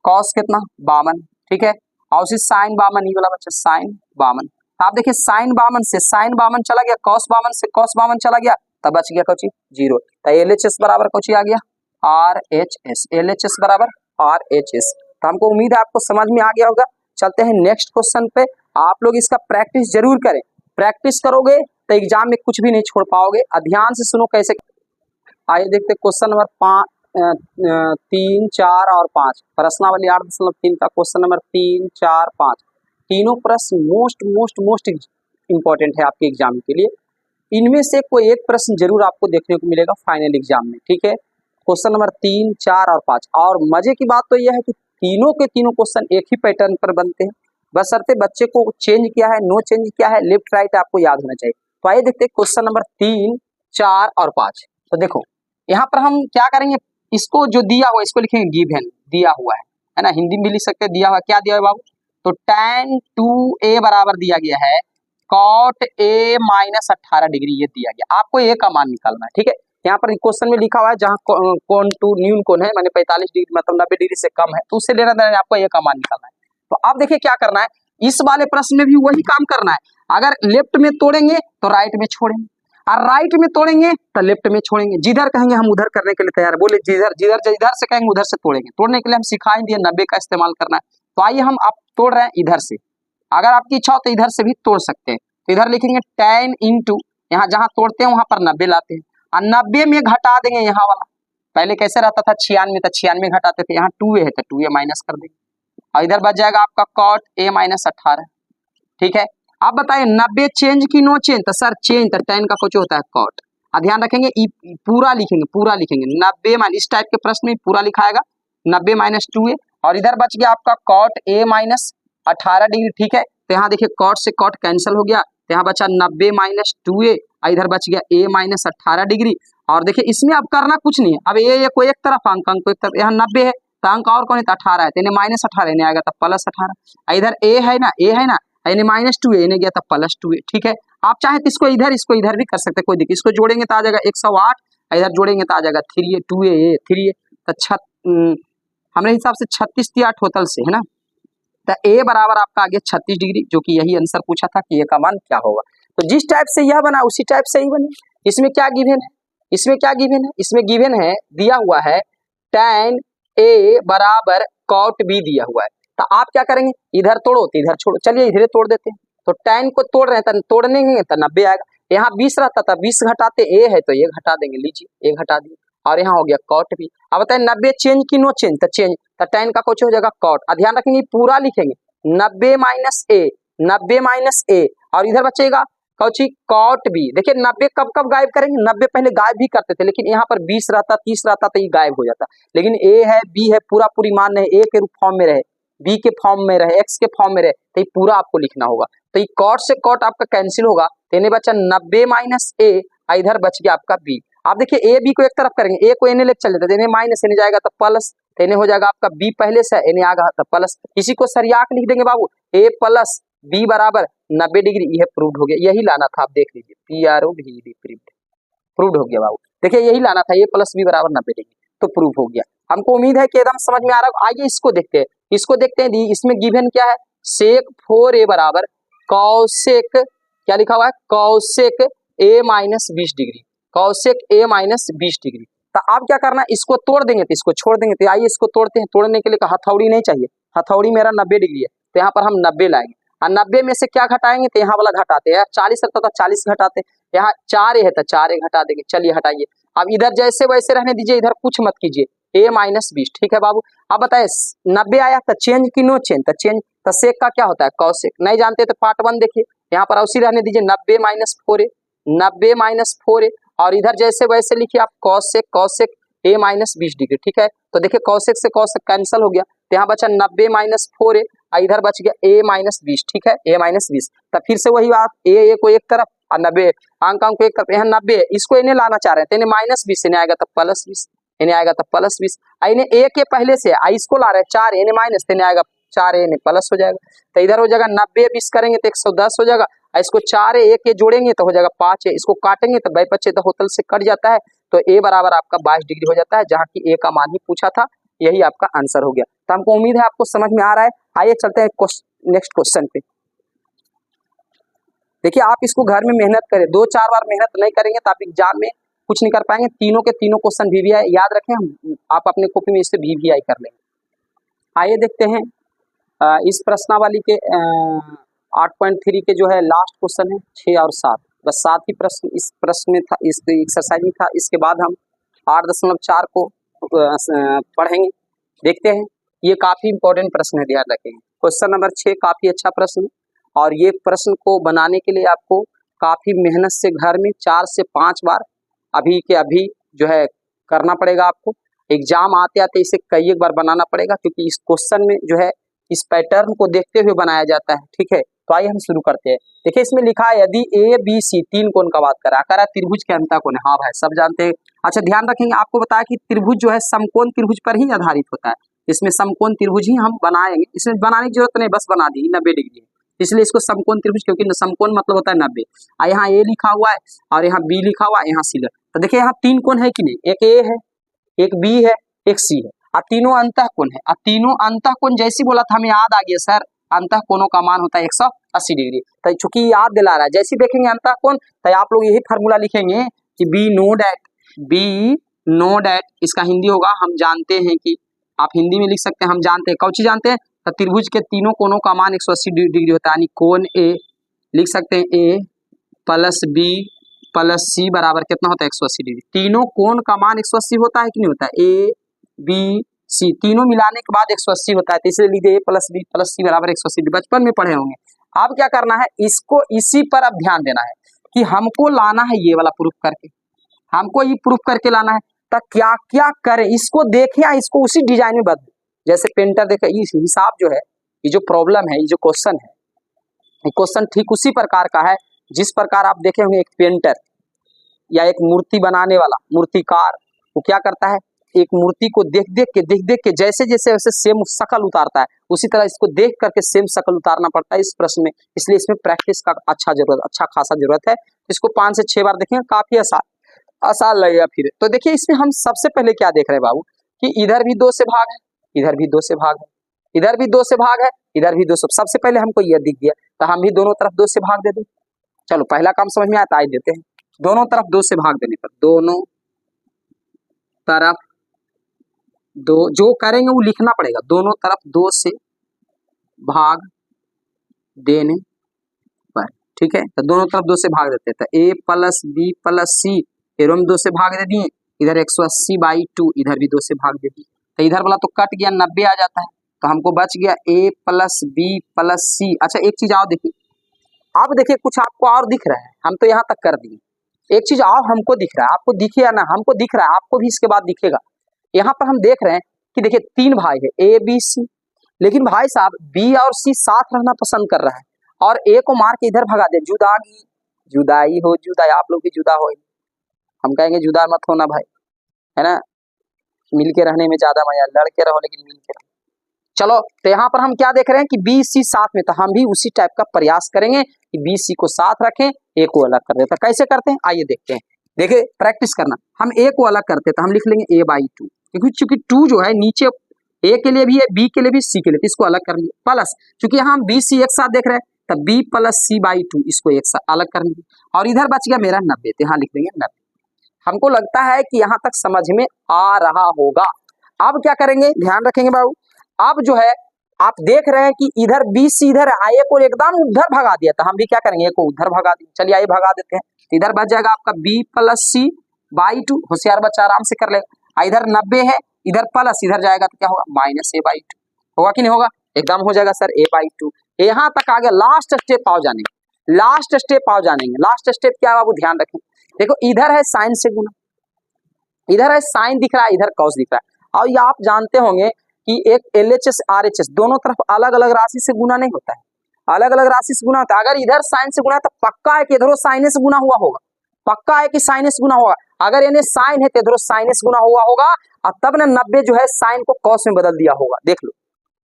कॉस कितना 52, ठीक है। और उसी साइन 52 ही वाला बच्चा साइन 52, आप देखिए साइन 52 से साइन 52 चला गया, कॉस 52 से कॉस 52 चला गया, तब बच गया कुछ जीरो, तो LHS बराबर कुछ आ गया RHS, LHS बराबर RHS। तो हमको उम्मीद है आपको समझ में आ गया होगा। चलते हैं नेक्स्ट क्वेश्चन पे, आप लोग इसका प्रैक्टिस जरूर करें, प्रैक्टिस करोगे तो एग्जाम में कुछ भी नहीं छोड़ पाओगे। ध्यान से सुनो कैसे। आइए देखते क्वेश्चन नंबर 3, 4 और 5, प्रश्नावली 8.3 का क्वेश्चन नंबर 3, 4, 5, तीनों प्रश्न मोस्ट इंपॉर्टेंट है आपके एग्जाम के लिए। इनमें से कोई एक प्रश्न जरूर आपको देखने को मिलेगा फाइनल एग्जाम में, ठीक है। क्वेश्चन नंबर 3, 4 और 5, और मजे की बात तो यह है कि तीनों के तीनों क्वेश्चन एक ही पैटर्न पर बनते हैं, बशर्ते बच्चे को चेंज किया है, नो चेंज किया है, लेफ्ट राइट आपको याद होना चाहिए। तो आइए देखते हैं क्वेश्चन नंबर 3, 4 और 5। तो देखो यहाँ पर हम क्या करेंगे, इसको जो दिया हुआ इसको लिखेंगे गिवन, दिया हुआ है ना, हिंदी में भी लिख सकते हैं, दिया हुआ क्या दिया है बाबू, तो tan 2a बराबर दिया गया है cot a माइनस 18 डिग्री, ये दिया गया, आपको a का मान निकालना है, ठीक है। यहाँ पर क्वेश्चन में लिखा हुआ है जहाँ कोण टू न्यून कोण है, मैंने 45 डिग्री मतलब 90 डिग्री से कम है, तो उससे लेना देना आपको a का मान निकालना है। तो आप देखिए क्या करना है, इस वाले प्रश्न में भी वही काम करना है, अगर लेफ्ट में तोड़ेंगे तो राइट में छोड़ेंगे, और राइट में तोड़ेंगे तो लेफ्ट में छोड़ेंगे, जिधर कहेंगे हम उधर करने के लिए तैयार, बोले जिधर जिधर जिधर से कहेंगे उधर से तोड़ेंगे। तोड़ने के लिए हम सिखाई दिए 90 का इस्तेमाल करना है। तो आइए हम आप तोड़ रहे हैं इधर से, अगर आपकी इच्छा हो तो इधर से भी तोड़ सकते हैं। तो इधर लिखेंगे tan इंटू, यहाँ जहाँ तोड़ते हैं वहां पर 90 लाते हैं, और 90 में घटा देंगे यहाँ वाला, पहले कैसे रहता था 96, तो 96 घटाते थे, यहाँ 2a है तो 2a माइनस कर देंगे, और इधर बच जाएगा आपका cot a माइनस 18, ठीक है। आप बताइए 90 चेंज की नो चेंज, तो सर चेंज, तो tan का कुछ होता है cot, और ध्यान रखेंगे पूरा लिखेंगे, पूरा लिखेंगे 90 माइनस, इस टाइप के प्रश्न में पूरा लिखाएगा 90 माइनस 2a, और इधर बच गया आपका cot a माइनस 18 डिग्री, ठीक है। तो यहाँ देखिए cot से cot कैंसिल हो गया, तो यहाँ बचा 90 माइनस 2a, इधर बच गया a माइनस 18 डिग्री। और देखिए इसमें अब करना कुछ नहीं है, अब ये को एक तरफ, अंक को एक तरफ, यहाँ 90 है तो अंक और कौन है, तो 18 है, तो इन्हें माइनस 18 इन्हें आएगा तो प्लस 18, इधर a है ना, a है ना, इन्हें माइनस 2a इन्हें गया था प्लस 2a, ठीक है। आप चाहे तो इसको इधर भी कर सकते हैं, कोई दिक्कत, इसको जोड़ेंगे तो आ जाएगा 108, इधर जोड़ेंगे तो आ जाएगा 3a 2a 3a, तो हमारे हिसाब से 36 या टोटल से है ना, तो a बराबर आपका आ गया 36 डिग्री, जो कि यही आंसर पूछा था कि a का मान क्या होगा। तो जिस टाइप से यह बना उसी टाइप से ही बने। इसमें क्या गिवन है, इसमें क्या गिवन है, इसमें गिवन है, दिया हुआ है tan a बराबर cot b दिया हुआ है। तो आप क्या करेंगे, इधर तोड़ो तो इधर छोड़ो, चलिए इधर तोड़ देते हैं। तो tan को तोड़ रहे हैं तो तोड़ने तो 90 आएगा, यहाँ 20 रहता था, 20 घटाते a है तो ये घटा देंगे, लीजिए a घटा दिए, और यहाँ हो गया cot b। अब बताए 90 चेंज की नो चेंज, तो चेंज, तो tan का कुछ हो जाएगा cot, ध्यान रखेंगे पूरा लिखेंगे 90 माइनस a, 90 माइनस a, और इधर बचेगा कौची cot b। देखिए 90 कब कब गायब करेंगे, 90 पहले गायब भी करते थे, लेकिन यहाँ पर 20 रहता 30 रहता तो ये गायब हो जाता, लेकिन a है b है पूरा पूरी मान रहे, a के रूप फॉर्म में रहे, b के फॉर्म में रहे, x के फॉर्म में रहे, तो ये पूरा आपको लिखना होगा। तो ये cot से cot आपका कैंसिल होगा, तो इन्हें बचा 90 माइनस a, इधर बच गया आपका b। आप देखिए a b को एक तरफ करेंगे, a को इन्हें लेके चल देते, इन्हें माइनस, इन्हें जाएगा तो प्लस, तो इन्हें हो जाएगा आपका b पहले से, इन्हें आगा तो प्लस, इसी को सरिया के लिख देंगे बाबू, a प्लस b बराबर 90 डिग्री, यह प्रूव्ड हो गया, यही लाना था, आप देख लीजिए प्रूव्ड हो गया बाबू। देखिए यही लाना था, a प्लस b बराबर 90 डिग्री, तो प्रूव हो गया। हमको उम्मीद है कि एकदम समझ में आ रहा है। आइए इसको देखते हैं, इसको देखते हैं, इसमें गिवन क्या है, सेक 4a बराबर कौसेक, क्या लिखा हुआ है, cosec a minus 20 degree, cosec a minus 20 degree. तो अब क्या करना, इसको तोड़ देंगे तो इसको छोड़ देंगे। तो आइए इसको तोड़ते हैं। तोड़ने के लिए हथौड़ी नहीं चाहिए, हथौड़ी मेरा 90 डिग्री है, तो यहाँ पर हम 90 लाएंगे और 90 में से क्या घटाएंगे, तो यहाँ वाला घटाते हैं, 40 रहता था 40 घटाते, यहाँ 4a है तो 4a घटा देंगे। चलिए हटाइए। अब इधर जैसे वैसे रहने दीजिए, इधर कुछ मत कीजिए, a माइनस 20, ठीक है बाबू। अब बताए 90 आया तो चेंज की नो चेंज, तो चेंज, तो सेक का क्या होता है, कौसेक। नहीं जानते तो पार्ट 1 देखिए, यहाँ पर उसी रहने दीजिए, 90 माइनस 4a, 90 माइनस 4a, और इधर जैसे वैसे लिखिए आप कौसेक, कौसेक a माइनस 20 डिग्री, ठीक है। तो देखिए कौसेक से कौसेक कैंसिल हो गया, तो यहाँ बचा 90 माइनस 4a, इधर बच गया a माइनस 20, ठीक है, a माइनस 20। तो फिर से वही बात, a को एक तरफ और 90 अंक को एक तरफ, यहाँ 90 है, इसको इन्हें लाना चाह रहे हैं, तो इन्हें माइनस 20, इन्हें आएगा तो प्लस 20, इन्हें आएगा तो प्लस 20। इन्हें a के पहले से इसको ला रहे हैं 4, इन्हें माइनस, इन्हें आएगा 4a, इन्हें प्लस हो जाएगा। तो इधर हो जाएगा 90 20 करेंगे तो 110 हो जाएगा, इसको 4a 1 के जोड़ेंगे तो हो जाएगा 5a, इसको काटेंगे तो 2 तो होतल से कट जाता है, तो a बराबर आपका 22 डिग्री हो जाता है, जहाँ की a का मान ही पूछा था, यही आपका आंसर हो गया। तो हमको उम्मीद है आपको समझ में आ रहा है। आइए चलते हैं नेक्स्ट क्वेश्चन पे। देखिए आप इसको घर में मेहनत करें, 2-4 बार मेहनत नहीं करेंगे तो आप एग्जाम में कुछ नहीं कर पाएंगे। तीनों के तीनों क्वेश्चन VVI याद रखें, हम आप अपने कॉपी में इससे VVI कर लेंगे। आइए देखते हैं इस प्रश्नावली के 8.3 के जो है लास्ट क्वेश्चन है 6 और 7, बस 7 ही प्रश्न इस प्रश्न में था, इस एक्सरसाइज में था। इसके बाद हम 8.4 को पढ़ेंगे। देखते हैं, ये काफी इंपॉर्टेंट प्रश्न है, ध्यान रखेंगे। क्वेश्चन नंबर 6 काफी अच्छा प्रश्न है, और ये प्रश्न को बनाने के लिए आपको काफी मेहनत से घर में 4 से 5 बार अभी के अभी जो है करना पड़ेगा आपको। एग्जाम आते आते इसे कई एक बार बनाना पड़ेगा, क्योंकि इस क्वेश्चन में जो है इस पैटर्न को देखते हुए बनाया जाता है, ठीक है। तो आइए हम शुरू करते हैं। देखिए इसमें लिखा है यदि ABC 3 कोण का बात करा त्रिभुज के अंतः कोण है। हाँ भाई सब जानते हैं। अच्छा ध्यान रखेंगे, आपको बताया कि त्रिभुज जो है समकोण त्रिभुज पर ही आधारित होता है, इसमें समकोण त्रिभुज ही हम बनाएंगे। इसमें बनाने की जरूरत नहीं, बस बना दी, 90 डिग्री है, इसलिए इसको समकोण त्रिभुज, क्योंकि समकोण मतलब होता है 90। यहाँ A लिखा हुआ है और यहाँ B लिखा हुआ है, यहाँ C। तो देखिए यहाँ 3 कोण है कि नहीं, एक A है, एक B है, एक C है, और तीनों अंतः कोण है। और तीनों अंतः कोण जैसी बोला था हमें याद आ गया सर, अंतः कोणों का मान होता है 180 डिग्री। तो चूंकि याद दिला रहा है, जैसे देखेंगे अंतः कोण तो आप लोग यही फार्मूला लिखेंगे कि बी नो डैट, इसका हिंदी होगा, हम जानते हैं कि आप हिंदी में लिख सकते हैं, हम जानते हैं, कौची जानते हैं, तो त्रिभुज के तीनों कोणों का मान 180 डिग्री होता है, यानी कोण A लिख सकते हैं A plus B plus C बराबर कितना होता है 180 डिग्री। तीनों कोण का मान 180 होता है कि नहीं होता है, A B C तीनों मिलाने के बाद 180 होता है, तो इसलिए लीजिए A plus B plus C बराबर 180, बचपन में पढ़े होंगे। अब क्या करना है, इसको इसी पर अब ध्यान देना है कि हमको लाना है ये वाला प्रूफ करके, हमको ये प्रूफ करके लाना है। तो क्या क्या करें, इसको देखें या इसको उसी डिजाइन में बदलें, जैसे पेंटर देखे, इस हिसाब जो है, ये जो प्रॉब्लम है, ये जो क्वेश्चन है, ये क्वेश्चन ठीक उसी प्रकार का है जिस प्रकार आप देखे होंगे एक पेंटर या एक मूर्ति बनाने वाला मूर्तिकार, वो क्या करता है, एक मूर्ति को देख देख के जैसे जैसे वैसे सेम शक्ल उतारता है, उसी तरह इसको देख करके सेम शक्ल उतारना पड़ता है इस प्रश्न में। इसलिए इसमें प्रैक्टिस का अच्छा खासा जरूरत है। इसको 5 से 6 बार देखेंगे, काफी आसान लगेगा। फिर तो देखिए इसमें हम सबसे पहले क्या देख रहे हैं बाबू, कि इधर भी 2 से भाग है, इधर भी 2 से भाग है, इधर भी 2 से भाग है, इधर भी 2 से। सबसे पहले हमको यह दिख गया, तो हम भी दोनों तरफ 2 से भाग दे दें। चलो पहला काम समझ में आता है, देते हैं। दोनों तरफ 2 से भाग देने पर, दोनों तरफ 2, जो करेंगे वो लिखना पड़ेगा, दोनों तरफ 2 से भाग देने पर, ठीक है। तो दोनों तरफ 2 से भाग देते हैं, तो A plus B plus C arrow में 2 से भाग दे दिए, इधर 180/2, इधर भी 2 से भाग दे दिए, तो इधर वाला तो कट गया, 90 आ जाता है, तो हमको बच गया A plus B plus C। अच्छा एक चीज आओ देखिए, अब देखिए कुछ आपको और दिख रहा है, हम तो यहाँ तक कर दिए, एक चीज और हमको दिख रहा है, आपको दिखे या ना, हमको दिख रहा है, आपको भी इसके बाद दिखेगा। यहाँ पर हम देख रहे हैं कि देखिए 3 भाई है A B C, लेकिन भाई साहब B और C साथ रहना पसंद कर रहा है, और A को मार के इधर भगा दे, जुदाई हो जुदाई, आप लोग भी जुदा हो, हम कहेंगे जुदा मत होना भाई, है ना, मिलके रहने में ज्यादा मजा, लड़के रहो लेकिन मिलके रहो। चलो तो यहाँ पर हम क्या देख रहे हैं कि B C साथ में, तो हम भी उसी टाइप का प्रयास करेंगे कि B C को साथ रखें, A को अलग कर देते। कैसे करते हैं आइए देखते हैं। देखिए प्रैक्टिस करना, हम A को अलग करते तो हम लिख लेंगे A/2, क्योंकि चूंकि 2 जो है नीचे ए के लिए भी है, बी के लिए भी, सी के लिए, तो इसको अलग कर लीजिए प्लस, क्योंकि यहाँ हम बी सी एक साथ देख रहे हैं, तब बी प्लस सी बाई 2 इसको एक साथ अलग कर लीजिए, और इधर बच गया मेरा 90, तो यहाँ लिख देंगे 90। हमको लगता है कि यहाँ तक समझ में आ रहा होगा। अब क्या करेंगे, ध्यान रखेंगे बाबू, अब जो है आप देख रहे हैं कि इधर बी सी इधर आए को एकदम उधर भगा दिया, तो हम भी क्या करेंगे, को उधर भगा देंगे। चलिए आइए भगा देते हैं, इधर बच जाएगा आपका बी प्लस सी बाई 2, होशियार बच्चा आराम से कर लेगा। इधर 90 है, इधर प्लस, इधर जाएगा तो क्या होगा, माइनस ए बाई 2 होगा कि नहीं होगा, एकदम हो जाएगा सर, ए बाई 2। यहाँ तक आ गया, लास्ट स्टेप आओ जानेंगे, लास्ट स्टेप आओ जानेंगे। लास्ट स्टेप क्या है बाबू, ध्यान रखें, देखो इधर है साइन से गुना, इधर है साइन दिख रहा है, इधर कॉस दिख रहा है, और ये आप जानते होंगे कि एक LHS RHS दोनों तरफ अलग अलग राशि से गुना नहीं होता है, अलग अलग राशि से गुना होता है। अगर इधर साइन से गुना है तो पक्का है कि इधरों साइन से गुना हुआ होगा, पक्का है कि साइन से गुना होगा। अगर इन्हें साइन है तो इधरों साइन से गुना हुआ होगा, और तब ना 90 जो है साइन को कॉस में बदल दिया होगा। देख लो,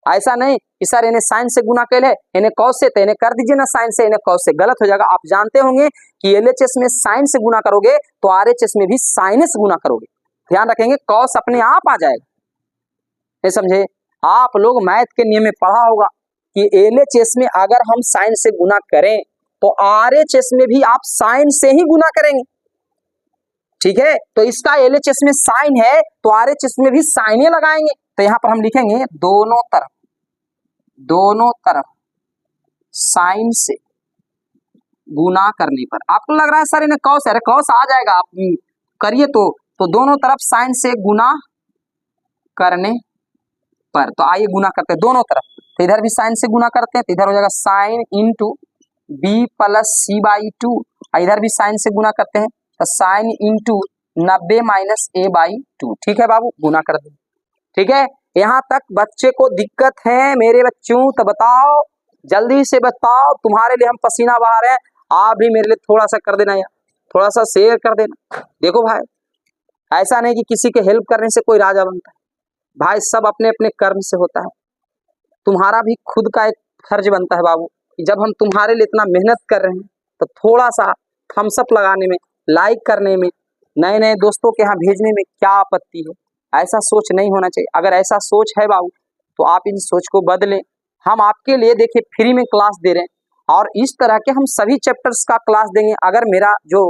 ऐसा नहीं कि सर इन्हें साइन से गुना कर है, इन्हें कॉस से, तो इन्हें कर दीजिए ना साइन से, इन्हें कॉस से, गलत हो जाएगा। आप जानते होंगे कि LHS में साइन से गुना करोगे तो RHS में भी साइन से गुना करोगे, ध्यान रखेंगे, कॉस अपने आप आ जाएगा, ये समझे। आप लोग मैथ के नियम में पढ़ा होगा कि LHS में अगर हम साइन से गुना करें तो RHS में भी आप साइन से ही गुना करेंगे, ठीक है। तो इसका LHS में साइन है तो RHS में भी साइने लगाएंगे, तो यहां पर हम लिखेंगे दोनों तरफ साइन से गुना करने पर। आपको लग रहा है सर इन्हें कॉस है, अरे कॉस आ जाएगा, आप करिए तो दोनों तरफ साइन से गुना करने पर, तो आइए गुना करते हैं दोनों तरफ, तो इधर भी साइन से गुना करते हैं, तो इधर हो जाएगा sine into B plus C by 2, इधर भी साइन से गुना करते हैं तो sine into 90 minus A by 2, ठीक है बाबू, गुना कर दे, ठीक है। यहाँ तक बच्चे को दिक्कत है मेरे बच्चों, तो बताओ, जल्दी से बताओ, तुम्हारे लिए हम पसीना बहा रहे हैं, आप भी मेरे लिए थोड़ा सा कर देना यार, थोड़ा सा शेयर कर देना। देखो भाई, ऐसा नहीं कि किसी के हेल्प करने से कोई राजा बनता है भाई, सब अपने अपने कर्म से होता है। तुम्हारा भी खुद का एक फर्ज बनता है बाबू, कि जब हम तुम्हारे लिए इतना मेहनत कर रहे हैं तो थोड़ा सा थम्स अप लगाने में, लाइक करने में, नए नए दोस्तों के यहाँ भेजने में क्या आपत्ति है। ऐसा सोच नहीं होना चाहिए। अगर ऐसा सोच है बाबू तो आप इन सोच को बदलें। हम आपके लिए देखिए फ्री में क्लास दे रहे हैं, और इस तरह के हम सभी चैप्टर्स का क्लास देंगे। अगर मेरा जो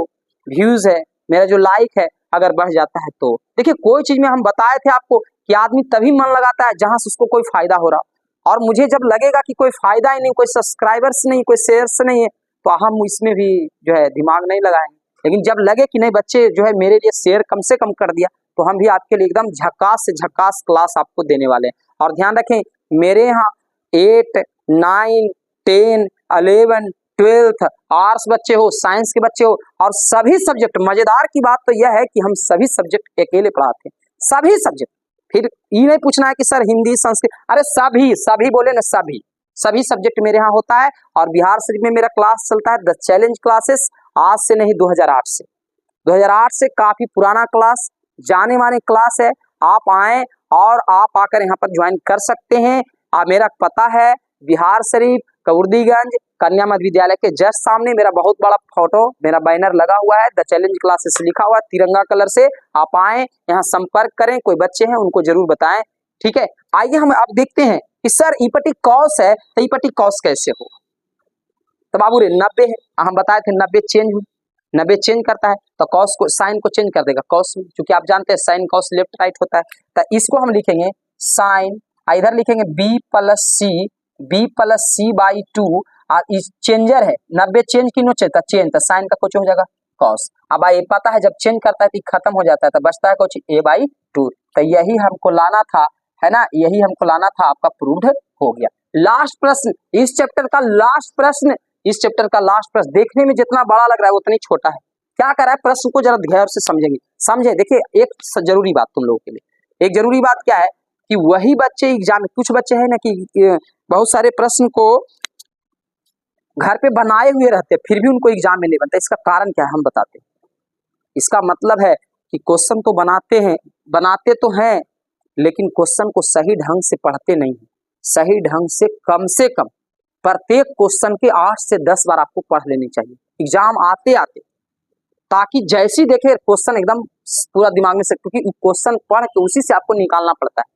व्यूज है, मेरा जो लाइक है अगर बढ़ जाता है तो देखिए, कोई चीज में हम बताए थे आपको कि आदमी तभी मन लगाता है जहां से उसको कोई फायदा हो रहा, और मुझे जब लगेगा कि कोई फायदा ही नहीं, कोई सब्सक्राइबर्स नहीं, कोई शेयर्स नहीं है, तो हम इसमें भी जो है दिमाग नहीं लगाएंगे। लेकिन जब लगे कि नहीं बच्चे जो है मेरे लिए शेयर कम से कम कर दिया, तो हम भी आपके लिए एकदम झकास से झकास क्लास आपको देने वाले हैं। और ध्यान रखें, मेरे यहाँ 8, 9, 10, 11, 12 आर्ट्स बच्चे हो, साइंस के बच्चे हो, और सभी सब्जेक्ट, मजेदार की बात तो यह है कि हम सभी सब्जेक्ट अकेले पढ़ाते हैं, सभी सब्जेक्ट। फिर ये नहीं पूछना है कि सर हिंदी संस्कृत, अरे सभी बोले ना, सभी सब्जेक्ट मेरे यहाँ होता है। और बिहार शरीफ में मेरा क्लास चलता है द चैलेंज क्लासेस, आज से नहीं 2008 से, 2008 से काफी पुराना क्लास, जाने माने क्लास है। आप आए और आप आकर यहाँ पर ज्वाइन कर सकते हैं। मेरा पता है बिहार शरीफ, कबूर्दीगंज, कन्या मध्य विद्यालय के जस्ट सामने मेरा बहुत बड़ा फोटो, मेरा बैनर लगा हुआ है, द चैलेंज क्लासेस लिखा हुआ है तिरंगा कलर से। आप आए यहाँ संपर्क करें, कोई बच्चे हैं उनको जरूर बताएं, ठीक है। आइए हम अब देखते हैं कि सर ईपटी कॉस है तो ईपटी कॉस कैसे हो। तो बाबू रे 90 है, हम बताए थे 90 चेंज हुई, 90 चेंज करता है तो कॉस को, साइन को चेंज कर देगा कॉस में, क्योंकि आप जानते हैं साइन कॉस लेफ्ट राइट होता है। तो इसको हम लिखेंगे साइन, इधर लिखेंगे बी प्लस सी बाई 2, और इस चेंजर है 90 चेंज की नो चेंज, चेंज तो साइन का कुछ हो जाएगा कॉस। अब ये पता है जब चेंज करता है तो खत्म हो जाता है, तो बचता है कुछ ए बाई 2। तो यही हमको लाना था, है ना, यही हमको लाना था, आपका प्रूव्ड हो गया। लास्ट प्रश्न, इस चैप्टर का लास्ट प्रश्न, इस चैप्टर का लास्ट प्रश्न देखने में जितना बड़ा लग रहा है उतना ही छोटा है। क्या कर रहा है, प्रश्न को जरा ध्यान से समझेंगे, समझे। देखिए एक जरूरी बात तुम लोगों के लिए, एक जरूरी बात क्या है कि वही बच्चे एग्जाम में, कुछ बच्चे हैं ना कि बहुत सारे प्रश्न को घर पे बनाए हुए रहते हैं फिर भी उनको एग्जाम में नहीं बनता। इसका कारण क्या है हम बताते हैं। इसका मतलब है कि क्वेश्चन तो बनाते तो हैं, लेकिन क्वेश्चन को सही ढंग से पढ़ते नहीं है। सही ढंग से कम प्रत्येक क्वेश्चन के 8 से 10 बार आपको पढ़ लेनी चाहिए एग्जाम आते आते, ताकि जैसी देखे क्वेश्चन एकदम पूरा दिमाग में से, क्योंकि क्वेश्चन पढ़ के उसी से आपको निकालना पड़ता है।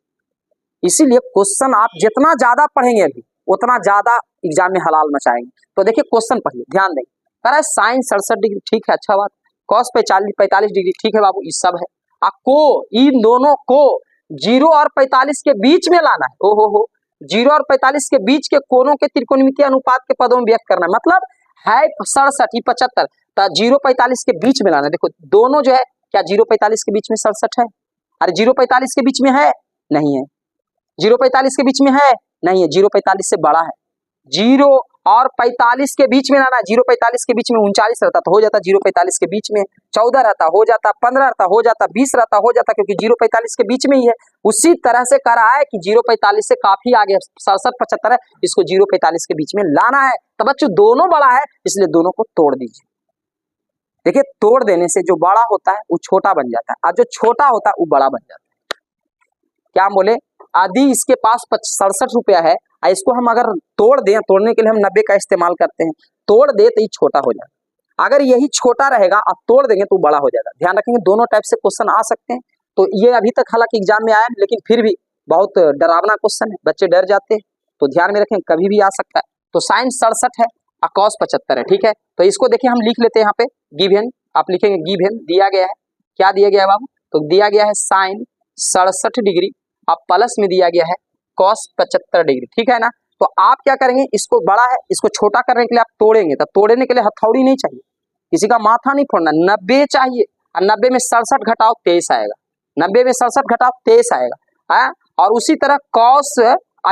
इसीलिए क्वेश्चन आप जितना ज्यादा पढ़ेंगे अभी उतना ज्यादा एग्जाम में हलाल मचाएंगे। तो देखिए क्वेश्चन पढ़िए, ध्यान देंगे। कह रहा है साइन 67 डिग्री, ठीक है, अच्छा बात। कॉस 45 डिग्री, ठीक है बाबू, ये सब है। को इन दोनों को 0 और 45 के बीच में लाना है। हो 0 और 45 के बीच के कोणों के त्रिकोणमितीय अनुपात के पदों में व्यक्त करना है। मतलब है 67 75, तो 0 45 के बीच में लाना है। देखो दोनों जो है, क्या 0 45 के बीच में 67 है? अरे 0 45 के बीच में है? नहीं है। 0 45 के बीच में है? नहीं है। 0 45 से बड़ा है। 0 और 45 के बीच में लाना है। 0 45 के बीच में 39 रहता तो हो जाता, 0 45 के बीच में 14 रहता हो जाता, 15 रहता हो जाता, 20 रहता हो जाता, क्योंकि 0 45 के बीच में ही है। उसी तरह से कह रहा है कि 0 45 से काफी आगे 67 75 है, इसको 0 45 के बीच में लाना है। तो बच्चों दोनों बड़ा है, इसलिए दोनों को तोड़ दीजिए। देखिए तोड़ देने से जो बड़ा होता है वो छोटा बन जाता है, और जो छोटा होता है वो बड़ा बन जाता है। क्या हम बोले? यदि इसके पास 67 रुपया है, इसको हम अगर तोड़ दें, तोड़ने के लिए हम 90 का इस्तेमाल करते हैं, तोड़ दे तो ये छोटा हो जाएगा। अगर यही छोटा रहेगा, आप तोड़ देंगे तो बड़ा हो जाएगा। ध्यान रखेंगे, दोनों टाइप से क्वेश्चन आ सकते हैं। तो ये अभी तक हालांकि एग्जाम में आया, लेकिन फिर भी बहुत डरावना क्वेश्चन है, बच्चे डर जाते हैं, तो ध्यान में रखें, कभी भी आ सकता है। तो साइन 67 है और कॉस 75 है, ठीक है। तो इसको देखिए हम लिख लेते हैं, यहाँ पे गिवन, आप लिखेंगे गिवन, दिया गया है। क्या दिया गया है बाबू? तो दिया गया है साइन 67 डिग्री, अब प्लस में दिया गया है कॉस 75 डिग्री, ठीक है ना। तो आप क्या करेंगे, इसको बड़ा है, इसको छोटा करने के लिए आप तोड़ेंगे, तो तोड़ने के लिए हथौड़ी नहीं चाहिए, किसी का माथा नहीं फोड़ना, 90 चाहिए। और 90 में 67 घटाओ 23 आएगा, 90 में 67 घटाओ 23 आएगा है। और उसी तरह कॉस,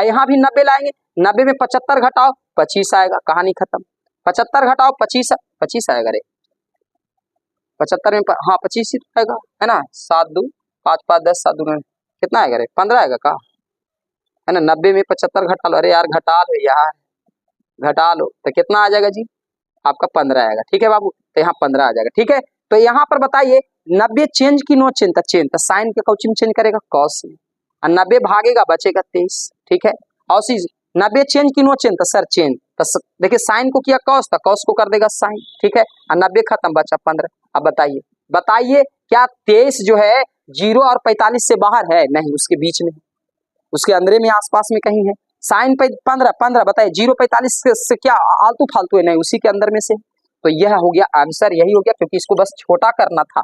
यहाँ भी 90 लाएंगे, 90 में 75 घटाओ 25 आएगा, कहानी खत्म। 75 घटाओ 25 आएगा रे, 75 में हाँ 25 ही आएगा, है ना। 7 2 5 5 10, 7 2 कितना आएगा रे? 15 आएगा का, है ना। 90 में 75 घटा लो, अरे यार घटा लो यार, घटा लो, तो कितना आ जाएगा जी? आपका 15 आएगा, ठीक है बाबू। तो यहाँ 15 आ जाएगा, ठीक है। तो यहाँ पर बताइए 90 चेंज की नो चेंज, चेंज तो साइन के कौन चेंज करेगा? कॉस में। और 90 भागेगा बचेगा 23, ठीक है। और 90 चेंज की नो चेंज तो सर चेंज, तो देखिए साइन को किया कॉस, तो कॉस को कर देगा साइन, ठीक है। और 90 खत्म, बचा 15। अब बताइए क्या 23 जो है 0 और 45 से बाहर है? नहीं, उसके बीच में, उसके अंदर में आसपास में कहीं है। साइन पे 15 बताइए 0 45 से क्या आलतू फालतू है? नहीं, उसी के अंदर में से। तो यह हो गया आंसर, यही हो गया, क्योंकि इसको बस छोटा करना था।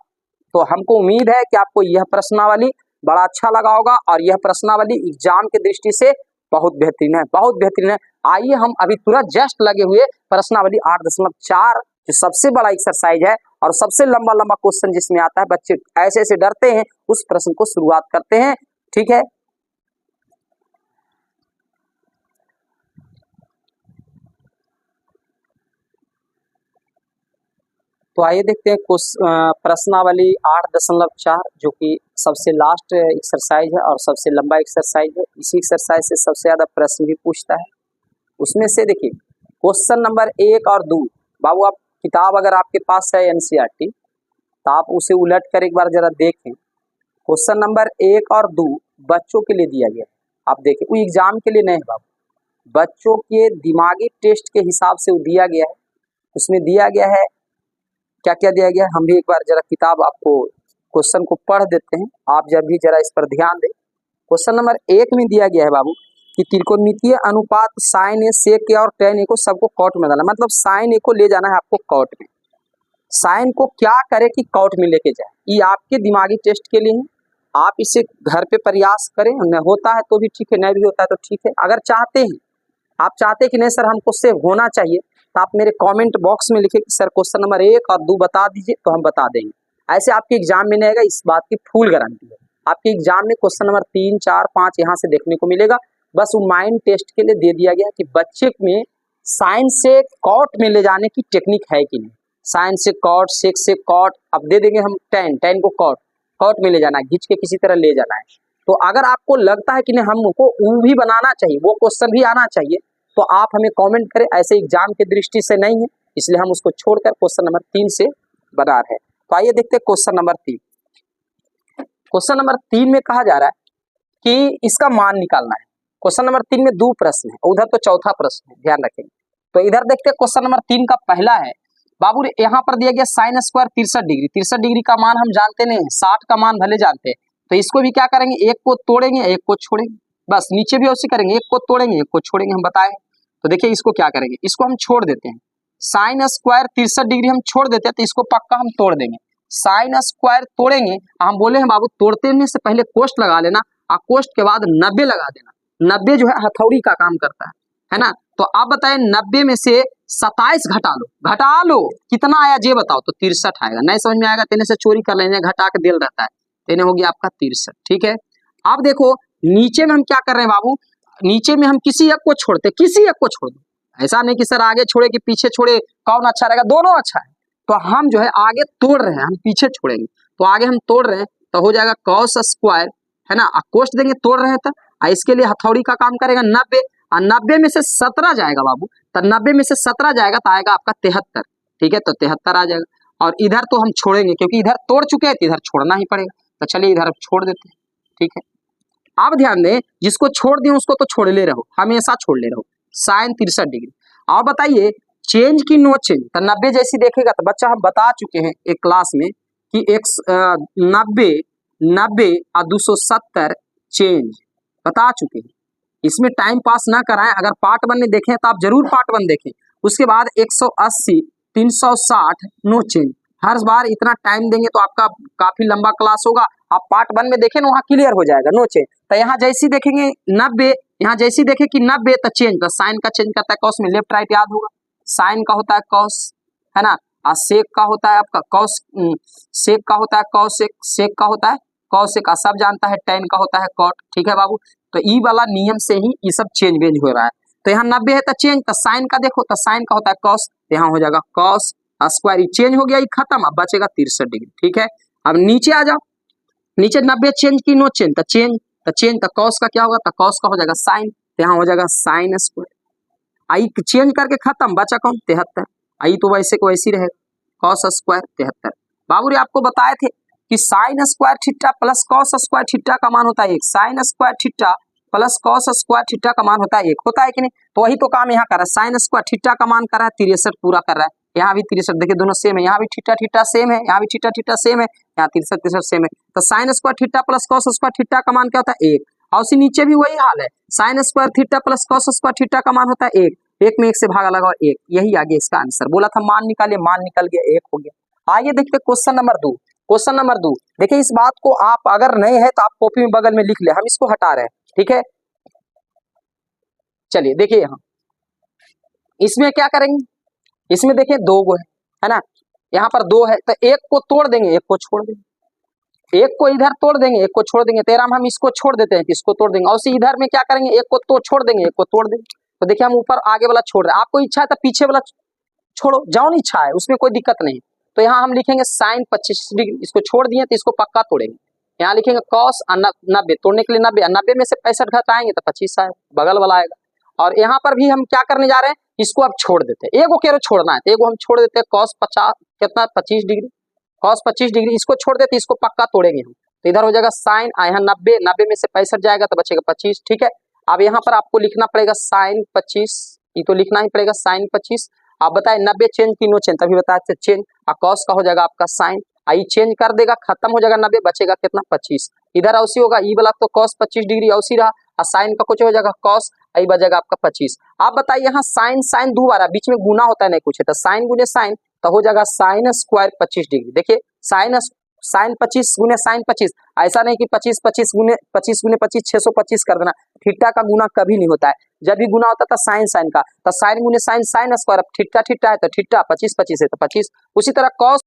तो हमको उम्मीद है कि आपको यह प्रश्नावली बड़ा अच्छा लगा होगा, और यह प्रश्नावली एग्जाम की दृष्टि से बहुत बेहतरीन है, बहुत बेहतरीन है। आइए हम अभी तुरंत जस्ट लगे हुए प्रश्नावली 8.4, जो सबसे बड़ा एक्सरसाइज है और सबसे लंबा क्वेश्चन जिसमें आता है, बच्चे ऐसे ऐसे डरते हैं, उस प्रश्न को शुरुआत करते हैं, ठीक है। तो आइए देखते हैं प्रश्नावली 8.4, जो कि सबसे लास्ट एक्सरसाइज है और सबसे लंबा एक्सरसाइज है। इसी एक्सरसाइज से सबसे ज्यादा प्रश्न भी पूछता है। उसमें से देखिए क्वेश्चन नंबर 1 और 2, बाबू आप किताब अगर आपके पास है एनसीईआरटी, तो आप उसे उलट कर एक बार जरा देखें। क्वेश्चन नंबर 1 और 2 बच्चों के लिए दिया गया है, आप देखें, वो एग्जाम के लिए नहीं है बाबू, बच्चों के दिमागी टेस्ट के हिसाब से वो दिया गया है। उसमें दिया गया है, क्या क्या दिया गया है, हम भी एक बार जरा किताब आपको क्वेश्चन को पढ़ देते हैं, आप जब भी जरा इस पर ध्यान दें। क्वेश्चन नंबर 1 में दिया गया है बाबू कि त्रिकोणमितीय अनुपात साइन ए, सेक ए और टेन ए को सबको कॉट में डालना, मतलब साइन ए को ले जाना है आपको कॉट में। साइन को क्या करे कि कॉट में लेके जाए, ये आपके दिमागी टेस्ट के लिए है। आप इसे घर पे प्रयास करें, न होता है तो भी ठीक है, नहीं भी होता है तो ठीक है। अगर चाहते हैं, आप चाहते हैं कि नहीं सर हमको सेव होना चाहिए, तो आप मेरे कमेंट बॉक्स में लिखे कि सर क्वेश्चन नंबर 1 और 2 बता दीजिए, तो हम बता देंगे। ऐसे आपके एग्जाम में नहीं आएगा, इस बात की फुल गारंटी है। आपके एग्जाम में क्वेश्चन नंबर 3 4 5 यहाँ से देखने को मिलेगा। बस वो माइंड टेस्ट के लिए दे दिया गया कि बच्चे में साइन से कॉट में ले जाने की टेक्निक है कि नहीं। साइन से कॉट, सेक से कॉट, अब दे देंगे हम टेन को कॉट में ले जाना है, घिंच के किसी तरह ले जाना है। तो अगर आपको लगता है कि नहीं हमको वो भी बनाना चाहिए, वो क्वेश्चन भी आना चाहिए, तो आप हमें कमेंट करें। ऐसे एग्जाम की दृष्टि से नहीं है, इसलिए हम उसको छोड़कर क्वेश्चन नंबर 3 से बना रहे हैं। तो आइए देखते हैं क्वेश्चन नंबर 3। क्वेश्चन नंबर 3 में कहा जा रहा है कि इसका मान निकालना है। क्वेश्चन नंबर 3 में 2 प्रश्न है, उधर तो चौथा प्रश्न है, ध्यान रखेंगे। तो इधर देखते हैं क्वेश्चन नंबर 3 का पहला है, बाबू यहाँ पर दिया गया साइन स्क्वायर 63 डिग्री। 63 डिग्री का मान हम जानते नहीं है, 60 का मान भले जानते हैं। तो इसको भी क्या करेंगे, एक को तोड़ेंगे, एक को छोड़ेंगे। बस नीचे भी उसी करेंगे, एक को तोड़ेंगे एक को छोड़ेंगे, हम बताए। तो देखिए इसको क्या करेंगे, इसको हम छोड़ देते हैं, साइन स्क्वायर 63 डिग्री हम छोड़ देते हैं, तो इसको पक्का हम तोड़ देंगे। साइन स्क्वायर तोड़ेंगे, हम बोले हैं बाबू तोड़ते से पहले कोष्ट लगा लेना और कोष्ट के बाद 90 लगा देना। 90 जो है हथौड़ी का काम करता है ना। तो आप बताएं 90 में से 27 घटा लो कितना आया ये बताओ। तो 63 आएगा। नहीं समझ में आएगा तेने से चोरी कर लेने, घटा के दिल रहता है, तेने हो गया आपका 63। ठीक है, अब देखो नीचे में हम क्या कर रहे हैं बाबू, नीचे में हम किसी एक को छोड़ते, किसी एक को छोड़ दो, ऐसा नहीं कि सर आगे छोड़े कि पीछे छोड़े, कौन अच्छा रहेगा, दोनों अच्छा है। तो हम जो है आगे तोड़ रहे हैं, हम पीछे छोड़ेंगे, तो आगे हम तोड़ रहे हैं तो हो जाएगा कॉस स्क्वायर, है ना, कोष्ट देंगे, तोड़ रहे हैं तो इसके लिए हथौड़ी का काम करेगा 90, और 90 में से 17 जाएगा बाबू, तो 90 में से 17 जाएगा तो आएगा आपका 73। ठीक है, तो 73 आ जाएगा। और इधर तो हम छोड़ेंगे क्योंकि इधर तोड़ चुके हैं तो इधर छोड़ना ही पड़ेगा, तो चलिए इधर छोड़ देते हैं। ठीक है, अब ध्यान दें, जिसको छोड़ दिए उसको तो छोड़ ले रहो, हमेशा छोड़ ले रहो, साइन 63 डिग्री। और बताइए चेंज की नो चेंज, तो 90 जैसी देखेगा तो बच्चा हम बता चुके हैं एक क्लास में कि 90 और 270 चेंज बता चुके हैं। इसमें टाइम पास ना कराएं, अगर पार्ट 1 में देखें तो आप जरूर पार्ट 1 देखें, उसके बाद 180 360 नो चेंज। हर बार इतना टाइम देंगे तो आपका काफी लंबा क्लास होगा। आप पार्ट 1 में देखें ना, वहाँ क्लियर हो जाएगा नो चेंज। तो यहाँ जैसी देखेंगे 90, यहाँ जैसी देखे कि 90 तो चेंज, तो साइन का चेंज करता है कॉस में, लेफ्ट राइट याद होगा, साइन का होता है कॉस, है ना, और सेक का होता है आपका कॉस, सेक का होता है कॉस, सेक का होता है कॉस, का सब जानता है, टेन का होता है कॉट। ठीक है बाबू, तो ई वाला नियम से ही ये सब चेंज वेंज हो रहा है। तो यहाँ 90 है तो चेंज, तो साइन का देखो, तो साइन का होता है कॉस, यहाँ हो जाएगा कॉस स्क्वायर, ये चेंज हो गया, ये खत्म, अब बचेगा 63 डिग्री। ठीक है, अब नीचे आ जाओ, नीचे 90 चेंज की नो चेंज, तो चेंज तो कॉस का क्या होगा, तो कॉस का हो जाएगा साइन, तो यहाँ हो जाएगा साइन स्क्वायर, आई चेंज करके खत्म, बचा कौन 73, आई तो वैसे को वैसी रहेगा, कॉस स्क्वायर 73। बाबू रे आपको बताए थे कि sine square theta plus cos square theta का मान होता है 1, sine square theta plus cos square theta का मान होता है 1, होता है कि नहीं। तो वही तो काम यहाँ कर रहा है, साइन स्क्वायर थीटा का मान कर रहा है 63 पूरा कर रहा है, यहाँ भी 63, देखिए दोनों सेम है, यहाँ भी थीटा सेम है, यहाँ भी थीटा सेम है, यहाँ 63 सेम है। तो sine square theta plus cos square theta का मान क्या होता है 1, और उसी नीचे भी वही हाल है, sine square theta plus cos square theta का मान होता है 1, एक में 1 से भागा लगाओ 1, यही आगे इसका आंसर। बोला था मान निकालिए, मान निकल गया, 1 हो गया। आइए देखते क्वेश्चन नंबर 2। क्वेश्चन नंबर 2 देखिए, इस बात को आप अगर नहीं है तो आप कॉपी में बगल में लिख ले, हम इसको हटा रहे हैं। ठीक है, चलिए देखिए यहाँ इसमें क्या करेंगे, इसमें देखिए 2 गो है ना, यहाँ पर 2 है, तो एक को तोड़ देंगे एक को छोड़ देंगे, एक को इधर तोड़ देंगे एक को छोड़ देंगे, तेरा हम इसको छोड़ देते हैं, इसको तोड़ देंगे, और उसी इधर में क्या करेंगे, एक को तो छोड़ देंगे एक को तोड़ देंगे। तो देखिए हम ऊपर आगे वाला छोड़ रहे हैं, आपको इच्छा है तो पीछे वाला छोड़ो, जाओ नहीं इच्छा है उसमें कोई दिक्कत नहीं। तो यहाँ हम लिखेंगे साइन 25 डिग्री, इसको छोड़ दिए तो इसको पक्का तोड़ेंगे, यहाँ लिखेंगे कॉस 90, तोड़ने के लिए 90, 90 में से 65 घटाएंगे तो 25 आएगा, बगल वाला आएगा। और यहाँ पर भी हम क्या करने जा रहे हैं, इसको अब छोड़ देते हैं, एगो केरो छोड़ना है तो एगो हम छोड़ देते हैं कॉस 50 कितना 25 डिग्री, कॉस 25 डिग्री, इसको छोड़ देते इसको पक्का तोड़ेंगे हम, तो इधर हो जाएगा साइन, यहाँ 90, 90 में से 65 जाएगा तो बचेगा 25। ठीक है, अब यहाँ पर आपको लिखना पड़ेगा साइन 25, ये तो लिखना ही पड़ेगा साइन 25। आप बताए 90 चेंज की नो चेंज, तभी बताए थे चेंज, और कॉस का हो जाएगा आपका साइन, आई चेंज कर देगा, खत्म हो जाएगा 90, बचेगा कितना 25, इधर औसी होगा, ई वाला तो कॉस 25 डिग्री औसी रहा, और साइन का कुछ हो जाएगा कॉस, आई बचेगा आपका 25। आप बताइए यहाँ साइन साइन दोबारा बीच में गुना होता है नहीं कुछ है, तो साइन गुने साइन तो हो जाएगा साइन स्क्वायर 25 डिग्री। देखिए साइन 25 गुने साइन 25, ऐसा नहीं कि 25 गुने 25 625 कर देना, थीटा का गुना कभी नहीं होता है, जब भी गुना होता था साइन साइन का, तो साइन गुने साइन साइन स्क्वायर, अब थीटा है तो थीटा 25 है तो 25, उसी तरह कॉस